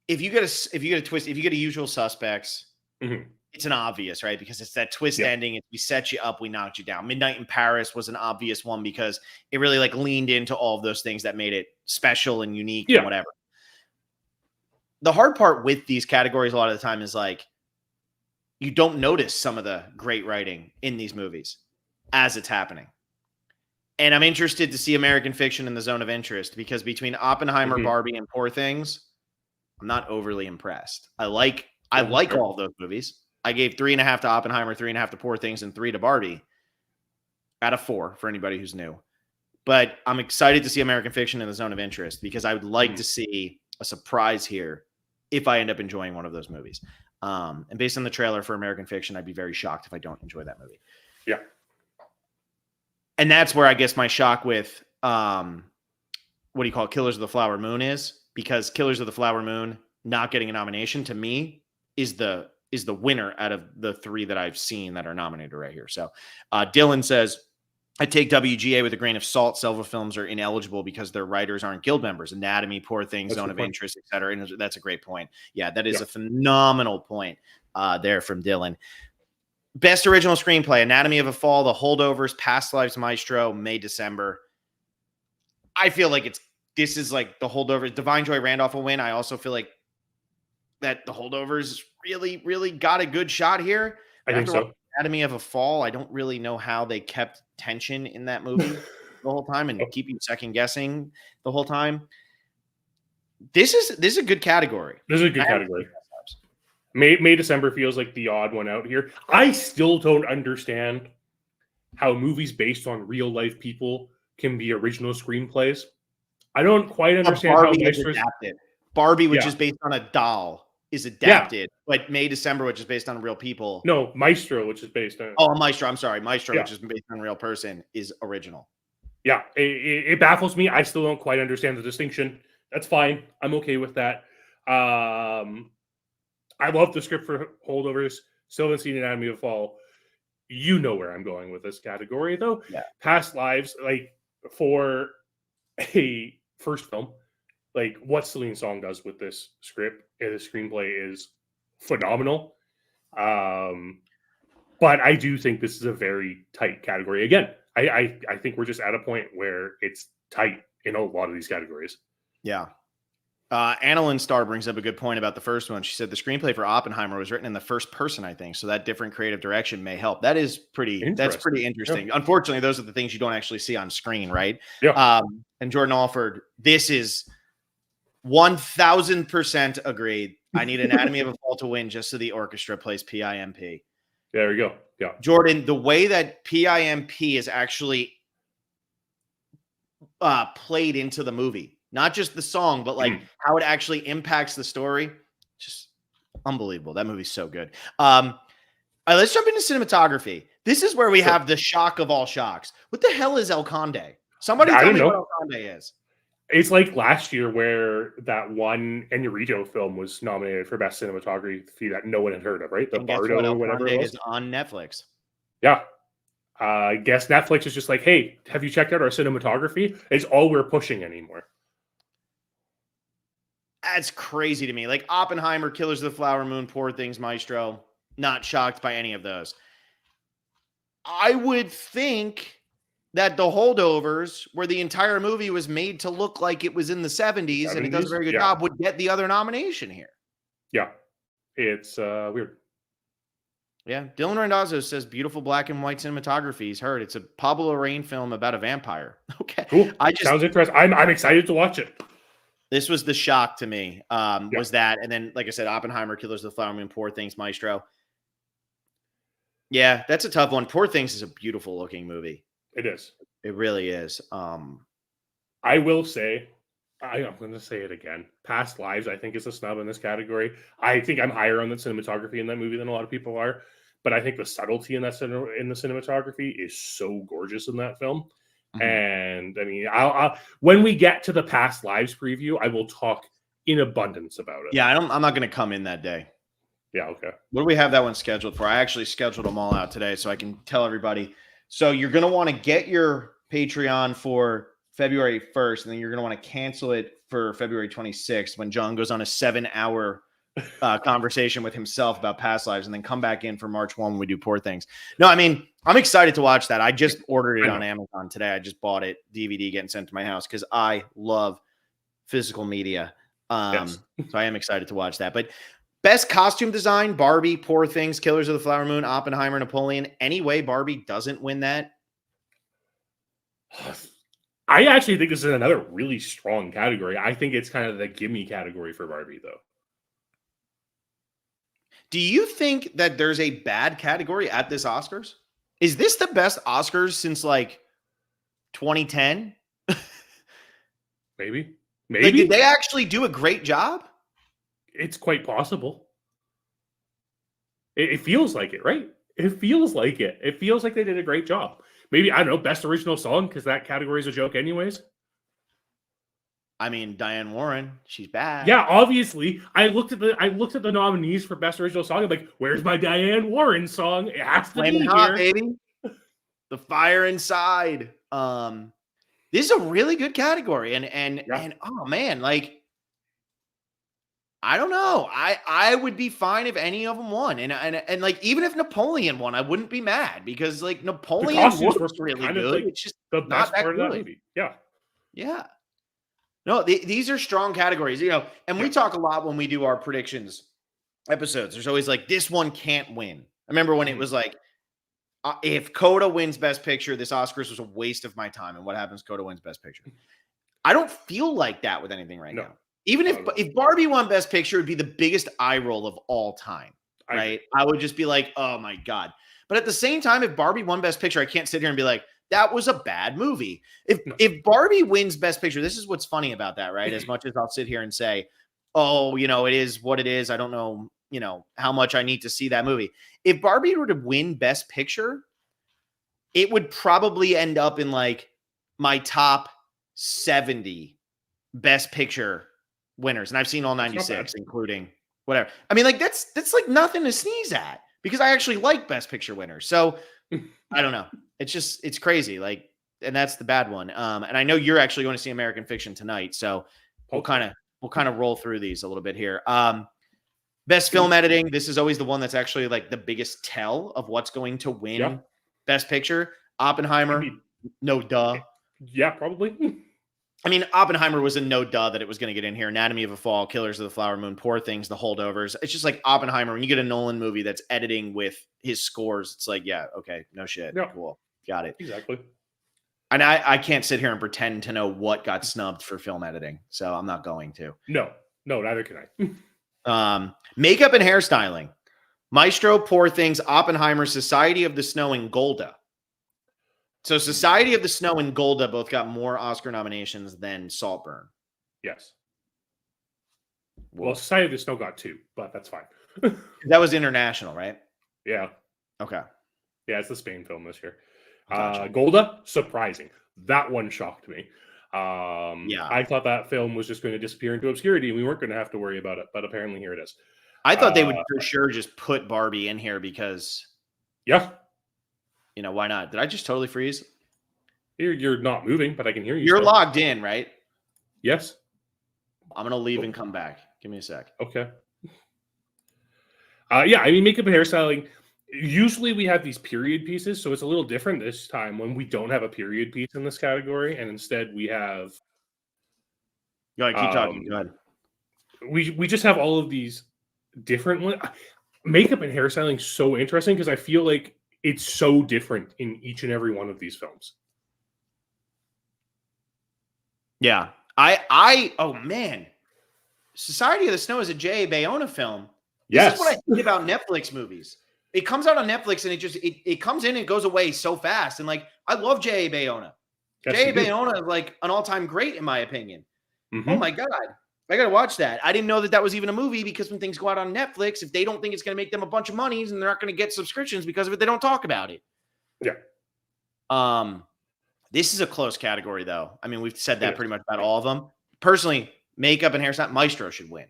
if you get a twist, if you get a Usual Suspects, it's an obvious, right? Because it's that twist ending. We set you up, we knocked you down. Midnight in Paris was an obvious one because it really like leaned into all of those things that made it special and unique and whatever. The hard part with these categories a lot of the time is like you don't notice some of the great writing in these movies as it's happening. And I'm interested to see American Fiction in the Zone of Interest because between Oppenheimer, Barbie, and Poor Things, I'm not overly impressed. I like all of those movies. I gave 3.5 to Oppenheimer, 3.5 to Poor Things, and 3 to Barbie out of 4 for anybody who's new. But I'm excited to see American Fiction in the Zone of Interest because I would like to see a surprise here if I end up enjoying one of those movies. And based on the trailer for American Fiction, I'd be very shocked if I don't enjoy that movie. Yeah. And that's where I guess my shock with what do you call it? Killers of the Flower Moon is, because Killers of the Flower Moon not getting a nomination to me is the winner out of the 3 that I've seen that are nominated right here. So Dylan says, I take WGA with a grain of salt. Silver films are ineligible because their writers aren't guild members. Anatomy, Poor Things, Zone of Interest, etc. And that's a great point. Yeah, that is a phenomenal point there from Dylan. Best original screenplay: Anatomy of a Fall, The Holdovers, Past Lives, Maestro, May, December. I feel like this is like The Holdovers. Divine Joy Randolph will win. I also feel like that The Holdovers really, really got a good shot here. I think so. Anatomy of a Fall, I don't really know how they kept tension in that movie the whole time and keep you second guessing the whole time. This is a good category. This is a good category. May December feels like the odd one out here. I still don't understand how movies based on real life people can be original screenplays. I don't quite understand how Barbie, which is based on a doll, is adapted, but May December, which is based on real people. No, Maestro, which is based on Maestro. I'm sorry, Maestro, which is based on a real person, is original. Yeah, it baffles me. I still don't quite understand the distinction. That's fine. I'm okay with that. I love the script for Holdovers. Still haven't seen Anatomy of a Fall. You know where I'm going with this category, though. Yeah. Past Lives, like for a first film, like what Celine Song does with this script and the screenplay is phenomenal. But I do think this is a very tight category. Again, I think we're just at a point where it's tight in a lot of these categories. Yeah. Annalyn Starr brings up a good point about the first one. She said the screenplay for Oppenheimer was written in the first person, I think. So that different creative direction may help. That's pretty interesting. Yeah. Unfortunately, those are the things you don't actually see on screen, right? Yeah. And Jordan Alford, this is 1000% agreed. I need Anatomy of a Fall to win just so the orchestra plays PIMP. There we go. Yeah. Jordan, the way that PIMP is actually played into the movie, not just the song, but like how it actually impacts the story. Just unbelievable. That movie's so good. All right, let's jump into cinematography. This is where we have the shock of all shocks. What the hell is El Conde? Somebody tell me what El Conde is. It's like last year where that one Inarritu film was nominated for best cinematography that no one had heard of, right? The Bardo or whatever it was. Is on Netflix. Yeah. I guess Netflix is just like, hey, have you checked out our cinematography? It's all we're pushing anymore. That's crazy to me. Like Oppenheimer, Killers of the Flower Moon, Poor Things, Maestro. Not shocked by any of those. I would think that The Holdovers, where the entire movie was made to look like it was in the 70s and it does a very good job, would get the other nomination here. Yeah. It's weird. Yeah. Dylan Randazzo says beautiful black and white cinematography. He's heard it's a Pablo Larraín film about a vampire. Okay. Cool. Sounds interesting. I'm excited to watch it. This was the shock to me, was that. And then, like I said, Oppenheimer, Killers of the Flower Moon, Poor Things, Maestro. Yeah, that's a tough one. Poor Things is a beautiful looking movie. It is. It really is. I will say, I'm going to say it again. Past Lives, I think, is a snub in this category. I think I'm higher on the cinematography in that movie than a lot of people are. But I think the subtlety in the cinematography is so gorgeous in that film. And I mean, I'll when we get to the past lives preview, I will talk in abundance about it. Yeah, I'm not going to come in that day. Yeah, okay. What do we have that one scheduled for? I actually scheduled them all out today so I can tell everybody. So you're going to want to get your Patreon for February 1st, and then you're going to want to cancel it for February 26th when John goes on a 7-hour conversation with himself about past lives, and then come back in for March 1 when we do Poor Things. No, I mean, I'm excited to watch that. I just ordered it on Amazon today. I just bought it, DVD getting sent to my house because I love physical media. So I am excited to watch that. But best costume design, Barbie, Poor Things, Killers of the Flower Moon, Oppenheimer, Napoleon. Any way Barbie doesn't win that? I actually think this is another really strong category. I think it's kind of the gimme category for Barbie, though. Do you think that there's a bad category at this Oscars? Is this the best Oscars since like 2010? Maybe. Like, did they actually do a great job? It's quite possible. It feels like it, right? It feels like it. It feels like they did a great job. Maybe, I don't know, best original song, because that category is a joke anyways. I mean, Diane Warren, she's bad. Yeah, obviously. I looked at the nominees for best original song. I'm like, where's my Diane Warren song? It has to be hot, here, baby. The Fire Inside. This is a really good category, and oh man, like, I don't know. I would be fine if any of them won, and like, even if Napoleon won, I wouldn't be mad because like Napoleon was really good. Like it's just the best not that part good. of that movie. Yeah. No, these are strong categories, and we talk a lot when we do our predictions episodes. There's always like, this one can't win. I remember when it was like, if Coda wins Best Picture, this Oscars was a waste of my time. And what happens? Coda wins Best Picture. I don't feel like that with anything right now. Even if Barbie won Best Picture, it'd be the biggest eye roll of all time, right? I would just be like, oh my God. But at the same time, if Barbie won Best Picture, I can't sit here and be like, that was a bad movie. If Barbie wins Best Picture, this is what's funny about that, right? As much as I'll sit here and say, oh, it is what it is. I don't know, how much I need to see that movie. If Barbie were to win Best Picture, it would probably end up in like my top 70 Best Picture winners. And I've seen all 96, including whatever. I mean, like, that's like nothing to sneeze at because I actually like Best Picture winners. So I don't know. It's crazy. Like, and that's the bad one. And I know you're actually going to see American Fiction tonight. So we'll kind of roll through these a little bit here. Best film editing. This is always the one that's actually like the biggest tell of what's going to win Best Picture. Oppenheimer. No duh. Yeah, probably. I mean, Oppenheimer was a no duh that it was going to get in here. Anatomy of a Fall, Killers of the Flower Moon, Poor Things, The Holdovers. It's just like Oppenheimer. When you get a Nolan movie that's editing with his scores, it's like, yeah, okay, no shit. Yeah. Cool. Got it. Exactly. And I can't sit here and pretend to know what got snubbed for film editing. So I'm not going to. No, neither can I. Makeup and hairstyling. Maestro, Poor Things, Oppenheimer, Society of the Snow, and Golda. So Society of the Snow and Golda both got more Oscar nominations than Saltburn. Yes. Well, Society of the Snow got 2, but that's fine. That was international, right? Yeah. Okay. Yeah, it's the Spain film this year. Gotcha. Golda, surprising. That one shocked me. I thought that film was just going to disappear into obscurity and we weren't going to have to worry about it, but apparently here it is. I thought they would for sure just put Barbie in here because... Yeah. Why not? Did I just totally freeze? You're not moving, but I can hear you. You're logged in, right? Yes. I'm going to leave and come back. Give me a sec. Okay. Yeah, I mean, makeup and hairstyling, usually we have these period pieces, so it's a little different this time when we don't have a period piece in this category, and instead we have... Go ahead, keep talking. Go ahead. We just have all of these different... Makeup and hairstyling is so interesting because I feel like it's so different in each and every one of these films. Yeah. Oh man. Society of the Snow is a J.A. Bayona film. This is what I think about Netflix movies. It comes out on Netflix and it comes in and it goes away so fast. And like, I love J.A. Bayona. J.A. Bayona is like an all-time great in my opinion. Mm-hmm. Oh my God. I got to watch that. I didn't know that was even a movie because when things go out on Netflix, if they don't think it's going to make them a bunch of money and they're not going to get subscriptions because of it, they don't talk about it. Yeah. This is a close category, though. I mean, we've said that pretty much about all of them. Personally, makeup and hairstyle, Maestro should win.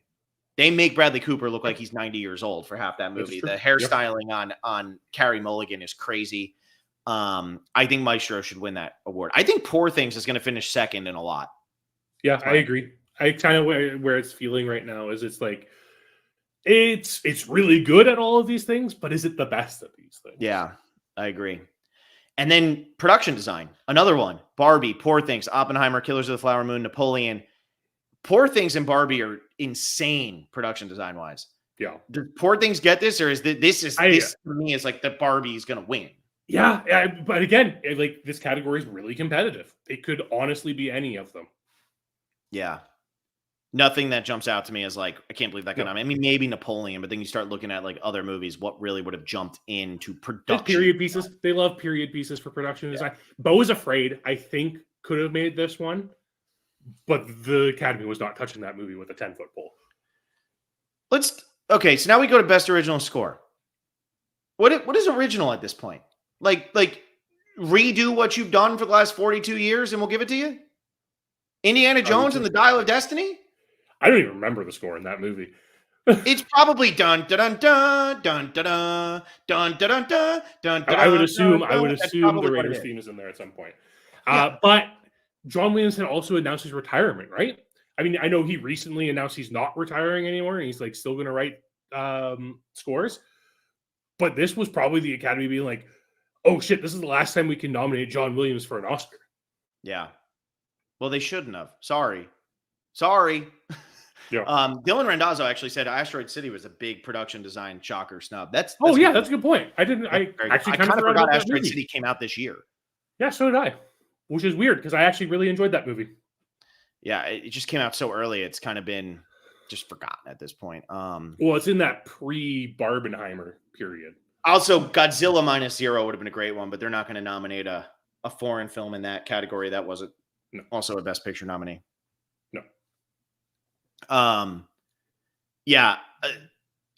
They make Bradley Cooper look like he's 90 years old for half that movie. The hairstyling on Carey Mulligan is crazy. I think Maestro should win that award. I think Poor Things is going to finish second in a lot. Yeah, I agree. I kind of where it's feeling right now is it's like it's really good at all of these things, but is it the best at these things? Yeah, I agree. And then production design, another one. Barbie, Poor Things, Oppenheimer, Killers of the Flower Moon, Napoleon. Poor Things and Barbie are insane production design wise. Yeah. Do Poor Things get this, or is this for me is like the Barbie is going to win? Yeah, but again, like this category is really competitive. It could honestly be any of them. Yeah. Nothing that jumps out to me as like, I can't believe that got nominated. I mean, maybe Napoleon, but then you start looking at like other movies, what really would have jumped into production? Period pieces. They love period pieces for production design. Beau is Afraid, I think, could have made this one, but the Academy was not touching that movie with a 10-foot pole. Okay, so now we go to Best Original Score. What is original at this point? Like redo what you've done for the last 42 years and we'll give it to you? Indiana Jones and the Dial of Destiny? I don't even remember the score in that movie. It's probably dun dun dun dun dun dun dun dun dun dun dun. I would assume the Raiders theme is in there at some point. But John Williams had also announced his retirement, right? I mean, I know he recently announced he's not retiring anymore, and he's like still going to write scores. But this was probably the Academy being like, "Oh shit, this is the last time we can nominate John Williams for an Oscar." Yeah. Well, they shouldn't have. Sorry. Yeah. Dylan Randazzo actually said Asteroid City was a big production design shocker snub. That's that's a good point. I actually kind of forgot Asteroid City came out this year. Yeah, so did I, which is weird because I actually really enjoyed that movie. Yeah, it just came out so early. It's kind of been just forgotten at this point. Well, it's in that pre-Barbenheimer period. Also, Godzilla -0 would have been a great one, but they're not going to nominate a foreign film in that category. That wasn't also a Best Picture nominee. No.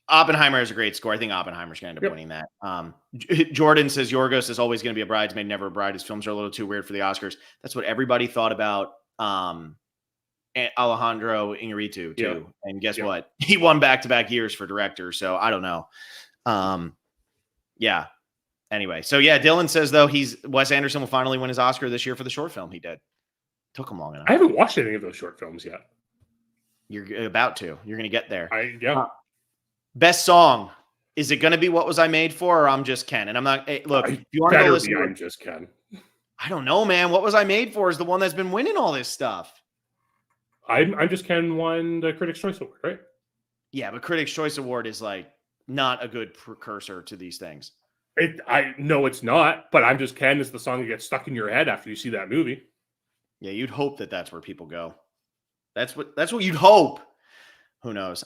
Oppenheimer is a great score. I think Oppenheimer's going to end up winning that. Jordan says Yorgos is always going to be a bridesmaid, never a bride. His films are a little too weird for the Oscars. That's what everybody thought about Alejandro Iñárritu too. Yeah. And guess what? He won back-to-back years for director. So I don't know. Anyway, so Dylan says though Wes Anderson will finally win his Oscar this year for the short film he did. Took him long enough. I haven't watched any of those short films yet. You're about to. You're going to get there. Best song. Is it going to be What Was I Made For or I'm Just Ken? And I'm not. Hey, look, if you want to go listen to I'm Just Ken. I don't know, man. What Was I Made For is the one that's been winning all this stuff. I'm Just Ken won the Critics' Choice Award, right? Yeah, but Critics' Choice Award is like not a good precursor to these things. I know it's not, but I'm Just Ken is the song that gets stuck in your head after you see that movie. Yeah, you'd hope that that's where people go. That's what you'd hope. Who knows?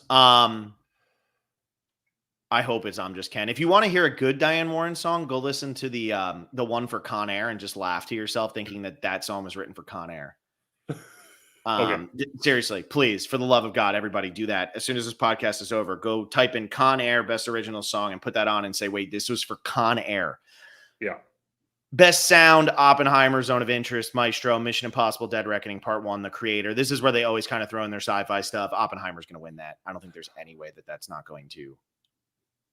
I hope it's I'm Just Ken. If you want to hear a good Diane Warren song, go listen to the one for Con Air and just laugh to yourself thinking that song was written for Con Air. Seriously, please, for the love of God, everybody do that. As soon as this podcast is over, go type in Con Air Best Original Song and put that on and say, wait, this was for Con Air. Yeah. Best Sound, Oppenheimer, Zone of Interest, Maestro, Mission Impossible, Dead Reckoning, Part 1, The Creator. This is where they always kind of throw in their sci-fi stuff. Oppenheimer's going to win that. I don't think there's any way that that's not going to.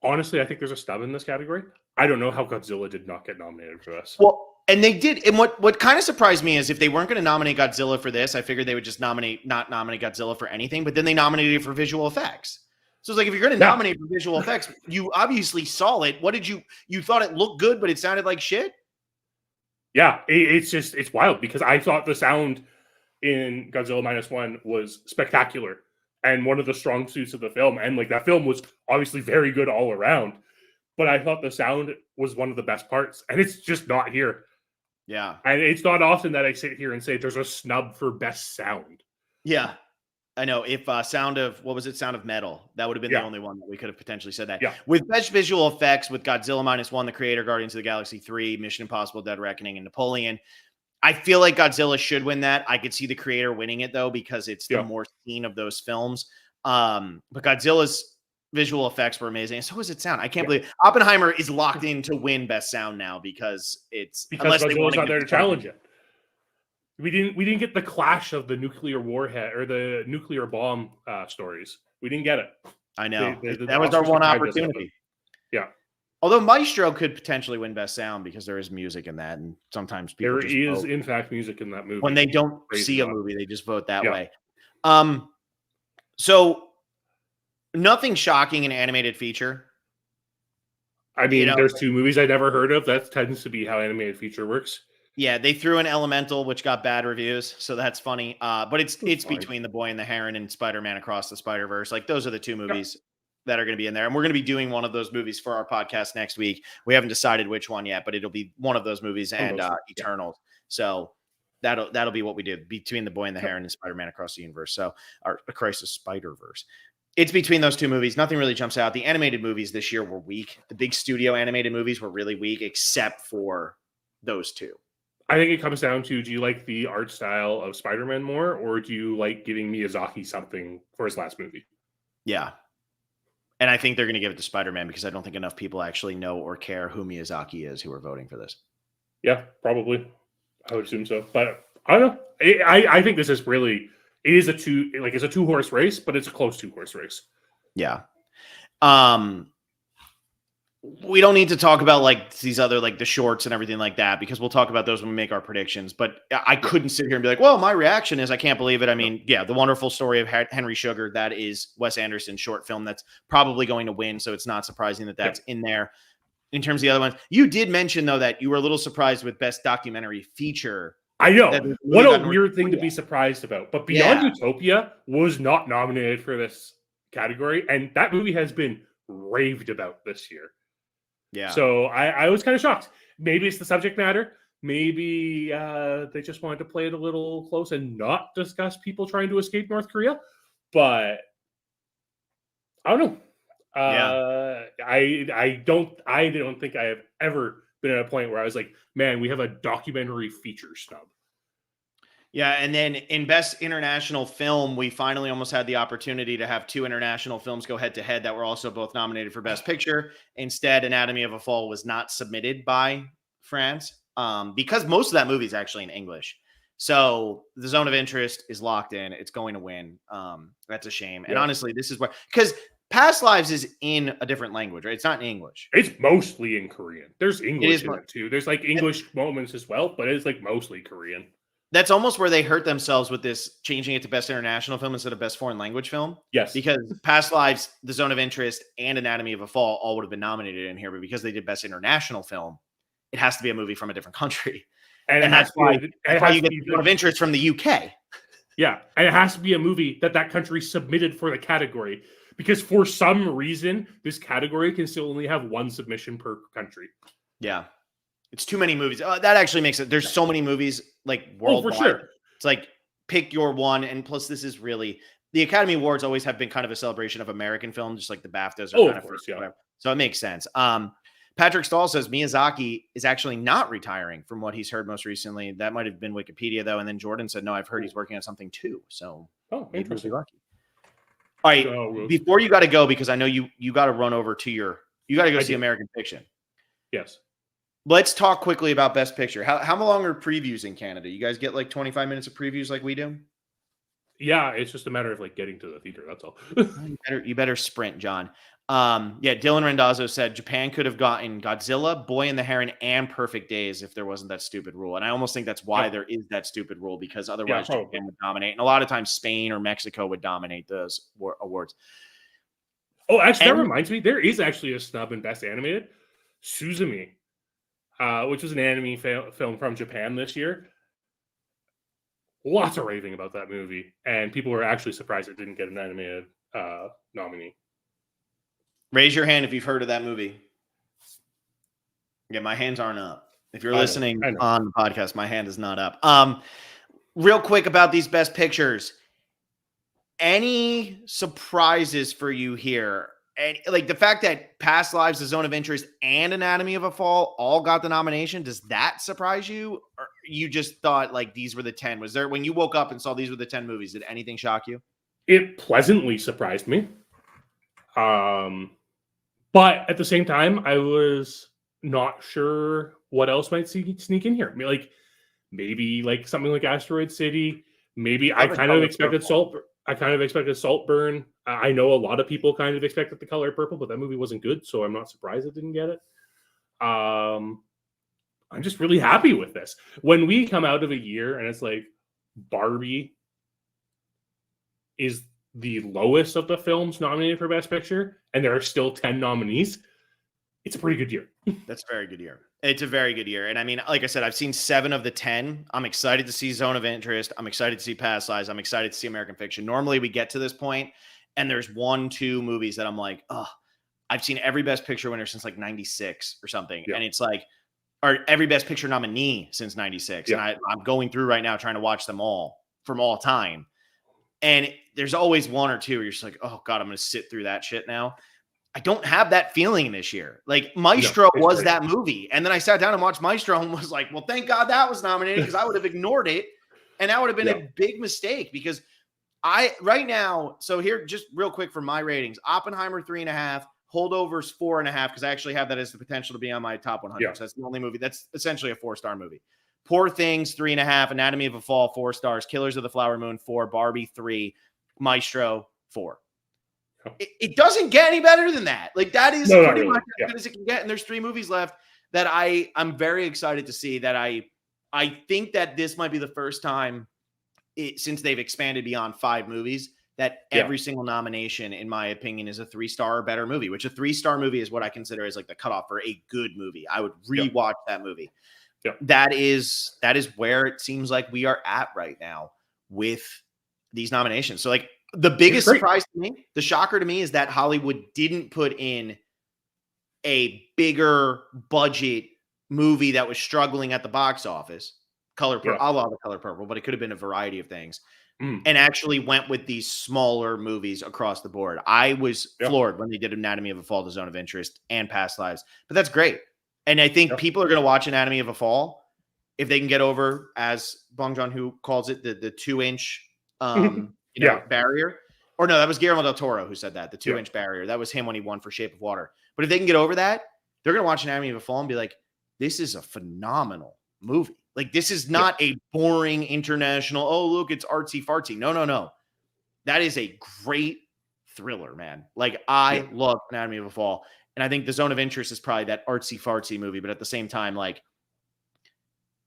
Honestly, I think there's a stub in this category. I don't know how Godzilla did not get nominated for this. Well, and they did. And what kind of surprised me is if they weren't going to nominate Godzilla for this, I figured they would just not nominate Godzilla for anything. But then they nominated it for visual effects. So it's like, if you're going to nominate for visual effects, you obviously saw it. What did you thought it looked good, but it sounded like shit? Yeah, it's wild because I thought the sound in Godzilla -1 was spectacular and one of the strong suits of the film. And like that film was obviously very good all around, but I thought the sound was one of the best parts, and it's just not here. Yeah. And it's not often that I sit here and say there's a snub for best sound. Yeah. I know. If Sound of Metal, that would have been the only one that we could have potentially said that. Yeah. With best visual effects, with Godzilla -1, The Creator, Guardians of the Galaxy 3, Mission Impossible, Dead Reckoning, and Napoleon, I feel like Godzilla should win that. I could see The Creator winning it, though, because it's the more seen of those films. But Godzilla's visual effects were amazing. So was it sound. I can't believe Oppenheimer is locked in to win best sound now because Godzilla's not there to challenge it. We didn't get the clash of the nuclear warhead or the nuclear bomb stories. We didn't get it. I know. The That was our Oscars one deprived us of it. opportunity. Yeah. Although Maestro could potentially win Best Sound because there is music in that, and sometimes people There just is, vote. in fact, music in that movie. When they don't Crazy see a enough. movie, they just vote that Yeah. way. So nothing shocking in animated feature. I mean, You know, there's two movies I never heard of. That tends to be how animated feature works. yeah, they threw in Elemental, which got bad reviews, so that's funny. But it's fine. between The Boy and the Heron and Spider-Man Across the Spider-Verse. Like those are the two movies that are going to be in there, and we're going to be doing one of those movies for our podcast next week. We haven't decided which one yet, but it'll be one of those movies and Eternals. So that'll be what we do between The Boy and the Heron and Spider-Man Across the Universe. So our Crisis Spider-Verse. It's between those two movies. Nothing really jumps out. The animated movies this year were weak. The big studio animated movies were really weak, except for those two. I think it comes down to, do you like the art style of Spider-Man more, or do you like giving Miyazaki something for his last movie? Yeah. And I think they're going to give it to Spider-Man because I don't think enough people actually know or care who Miyazaki is who are voting for this. Yeah, probably. I would assume so. But I don't know. I think this is really... it's a two-horse race, but it's a close two-horse race. Yeah. We don't need to talk about like these other like the shorts and everything like that because we'll talk about those when we make our predictions. But I couldn't sit here and be like, well, my reaction is I can't believe it. I mean, yeah, The Wonderful Story of Henry Sugar, that is Wes Anderson's short film that's probably going to win. So it's not surprising that that's in there. In terms of the other ones, you did mention though that you were a little surprised with Best Documentary Feature. I know. What a weird thing to be surprised about. But Beyond Utopia was not nominated for this category, and that movie has been raved about this year. Yeah. So I was kind of shocked. Maybe it's the subject matter. Maybe they just wanted to play it a little close and not discuss people trying to escape North Korea. But I don't know. I don't think I have ever been at a point where I was like, man, we have a documentary feature snub. Yeah, and then in Best International Film, we finally almost had the opportunity to have two international films go head-to-head that were also both nominated for Best Picture. Instead, Anatomy of a Fall was not submitted by France because most of that movie is actually in English. So The Zone of Interest is locked in. It's going to win. That's a shame. And honestly, this is where – because Past Lives is in a different language, right? It's not in English. It's mostly in Korean. There's English in it, too. There's like English moments as well, but it's like mostly Korean. That's almost where they hurt themselves with this, changing it to Best International Film instead of Best Foreign Language Film. Yes. Because Past Lives, The Zone of Interest, and Anatomy of a Fall all would have been nominated in here, but because they did Best International Film, it has to be a movie from a different country. And that's why you get The Zone of Interest from the UK. Yeah, and it has to be a movie that country submitted for the category, because for some reason, this category can still only have one submission per country. Yeah. It's too many movies. That actually makes it. There's so many movies like worldwide. Oh, for sure. It's like pick your one. And plus, this is really the Academy Awards always have been kind of a celebration of American film, just like the BAFTAs are kind of course, whatever. So it makes sense. Patrick Stahl says Miyazaki is actually not retiring from what he's heard most recently. That might have been Wikipedia though. And then Jordan said, no, I've heard he's working on something too. So interesting. All right. Before you got to go, because I know you got to run over to you got to go see American Fiction. Yes. Let's talk quickly about Best Picture. How long are previews in Canada? You guys get like 25 minutes of previews like we do? Yeah, it's just a matter of like getting to the theater. That's all. you better sprint, John. Dylan Randazzo said Japan could have gotten Godzilla, Boy and the Heron, and Perfect Days if there wasn't that stupid rule. And I almost think that's why there is that stupid rule, because otherwise Japan would dominate. And a lot of times Spain or Mexico would dominate those awards. Oh, actually, that reminds me. There is actually a snub in Best Animated. Suzumi. Which was an anime film from Japan this year. Lots of raving about that movie, and people were actually surprised it didn't get an animated nominee. Raise your hand if you've heard of that movie. Yeah, my hands aren't up. If you're listening on the podcast, my hand is not up. Real quick about these Best Pictures. Any surprises for you here? And like the fact that Past Lives, The Zone of Interest, and Anatomy of a Fall all got the nomination, does that surprise you? Or you just thought like these were the 10? Was there, when you woke up and saw these were the 10 movies, did anything shock you? It pleasantly surprised me. But at the same time, I was not sure what else might sneak in here. I mean, like maybe like something like Asteroid City. Maybe I I would kind go of with expected Purple. Saltburn. I know a lot of people kind of expected The Color Purple, but that movie wasn't good, so I'm not surprised it didn't get it. I'm just really happy with this. When we come out of a year and it's like Barbie is the lowest of the films nominated for Best Picture, and there are still 10 nominees, it's a pretty good year. That's a very good year. It's a very good year. And I mean, like I said, I've seen 7 of the 10. I'm excited to see Zone of Interest. I'm excited to see Past Lives. I'm excited to see American Fiction. Normally we get to this point and there's 1, 2 movies that I'm like, oh, I've seen every Best Picture winner since like 96 or something. Yeah. And it's like, or every Best Picture nominee since 96. Yeah. And I'm going through right now trying to watch them all from all time. And there's always 1 or 2 where you're just like, oh God, I'm going to sit through that shit now. I don't have that feeling this year. Like Maestro was that movie. And then I sat down and watched Maestro and was like, well, thank God that was nominated because I would have ignored it. And that would have been a big mistake because right now, so here, just real quick for my ratings, Oppenheimer 3.5, Holdovers 4.5, because I actually have that as the potential to be on my top 100. So that's the only movie. That's essentially a 4-star movie. Poor Things 3.5, Anatomy of a Fall 4 stars, Killers of the Flower Moon 4, Barbie 3, Maestro 4. It doesn't get any better than that. Like that is pretty much as good as it can get. And there's 3 movies left that I'm very excited to see. That I think that this might be the first time since they've expanded beyond 5 movies that every single nomination, in my opinion, is a 3-star or better movie. Which a 3-star movie is what I consider as like the cutoff for a good movie. I would rewatch that movie. That is where it seems like we are at right now with these nominations. So like. The biggest surprise to me, the shocker to me, is that Hollywood didn't put in a bigger budget movie that was struggling at the box office. Color Purple, I love The Color Purple, but it could have been a variety of things. And actually went with these smaller movies across the board. I was floored when they did Anatomy of a Fall, The Zone of Interest, and Past Lives. But that's great. And I think people are going to watch Anatomy of a Fall if they can get over, as Bong Joon-ho calls it, the 2-inch barrier. Or no, that was Guillermo del Toro who said that, the 2-inch barrier. That was him when he won for Shape of Water. But if they can get over that, they're going to watch Anatomy of a Fall and be like, this is a phenomenal movie. Like, this is not a boring international, oh, look, it's artsy fartsy. No. That is a great thriller, man. Like, I love Anatomy of a Fall. And I think The Zone of Interest is probably that artsy fartsy movie. But at the same time, like,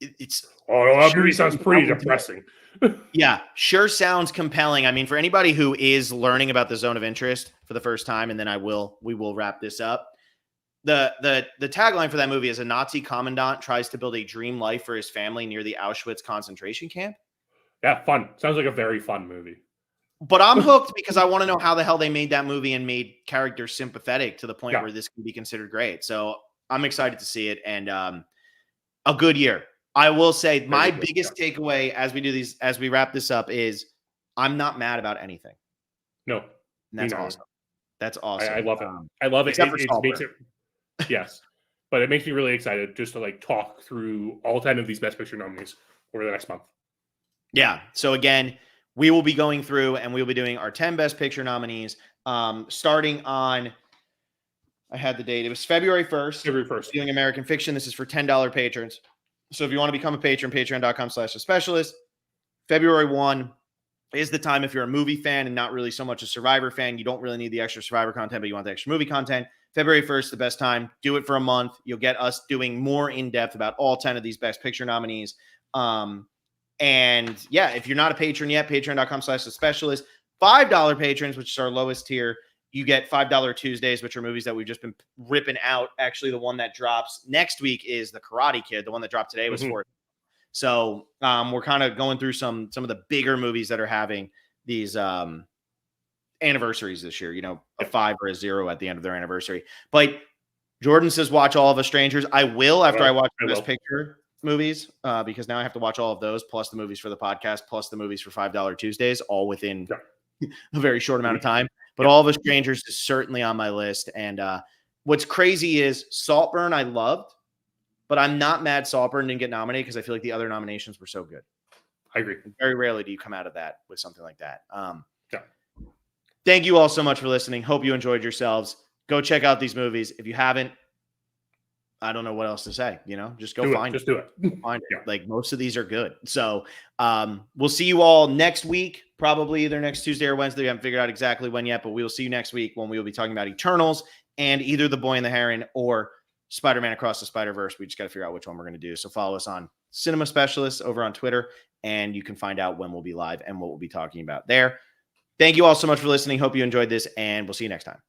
it's... Oh, no, that movie sounds pretty depressing. Yeah, sure sounds compelling. I mean, for anybody who is learning about The Zone of Interest for the first time, and then we will wrap this up. The tagline for that movie is: a Nazi commandant tries to build a dream life for his family near the Auschwitz concentration camp. Yeah, fun. Sounds like a very fun movie. But I'm hooked because I want to know how the hell they made that movie and made characters sympathetic to the point where this can be considered great. So I'm excited to see it, and a good year. I will say my biggest takeaway as we wrap this up is I'm not mad about anything. No. And that's awesome. That's awesome. I love it. I love it. Except for it makes it, yes. But it makes me really excited just to like talk through all 10 of these Best Picture nominees over the next month. Yeah. So again, we will be going through and we'll be doing our 10 Best Picture nominees starting on, I had the date. It was February 1st. February 1st. Doing American Fiction. This is for $10 patrons. So if you want to become a patron, patreon.com/thespecialist. February 1 is the time if you're a movie fan and not really so much a Survivor fan. You don't really need the extra Survivor content, but you want the extra movie content. February 1st, the best time. Do it for a month. You'll get us doing more in-depth about all 10 of these Best Picture nominees. And yeah, if you're not a patron yet, patreon.com/thespecialist. $5 patrons, which is our lowest tier, you get $5 Tuesdays, which are movies that we've just been ripping out. Actually, the one that drops next week is The Karate Kid. The one that dropped today was for. So we're kind of going through some of the bigger movies that are having these anniversaries this year. You know, a 5 or a 0 at the end of their anniversary. But Jordan says watch all of Us Strangers. I will after I watch the Best Picture movies because now I have to watch all of those plus the movies for the podcast plus the movies for $5 Tuesdays, all within a very short amount of time. But All of Us Strangers is certainly on my list. And what's crazy is Saltburn I loved, but I'm not mad Saltburn didn't get nominated because I feel like the other nominations were so good. I agree. Very rarely do you come out of that with something like that. Thank you all so much for listening. Hope you enjoyed yourselves. Go check out these movies. If you haven't, I don't know what else to say. Just go Do find it. Just it. do it. Find it. Yeah. Like most of these are good. So we'll see you all next week, probably either next Tuesday or Wednesday. We haven't figured out exactly when yet, but we will see you next week when we will be talking about Eternals and either The Boy and the Heron or Spider-Man Across the Spider-Verse. We just got to figure out which one we're going to do. So follow us on Cinema Specialists over on Twitter, and you can find out when we'll be live and what we'll be talking about there. Thank you all so much for listening. Hope you enjoyed this, and we'll see you next time.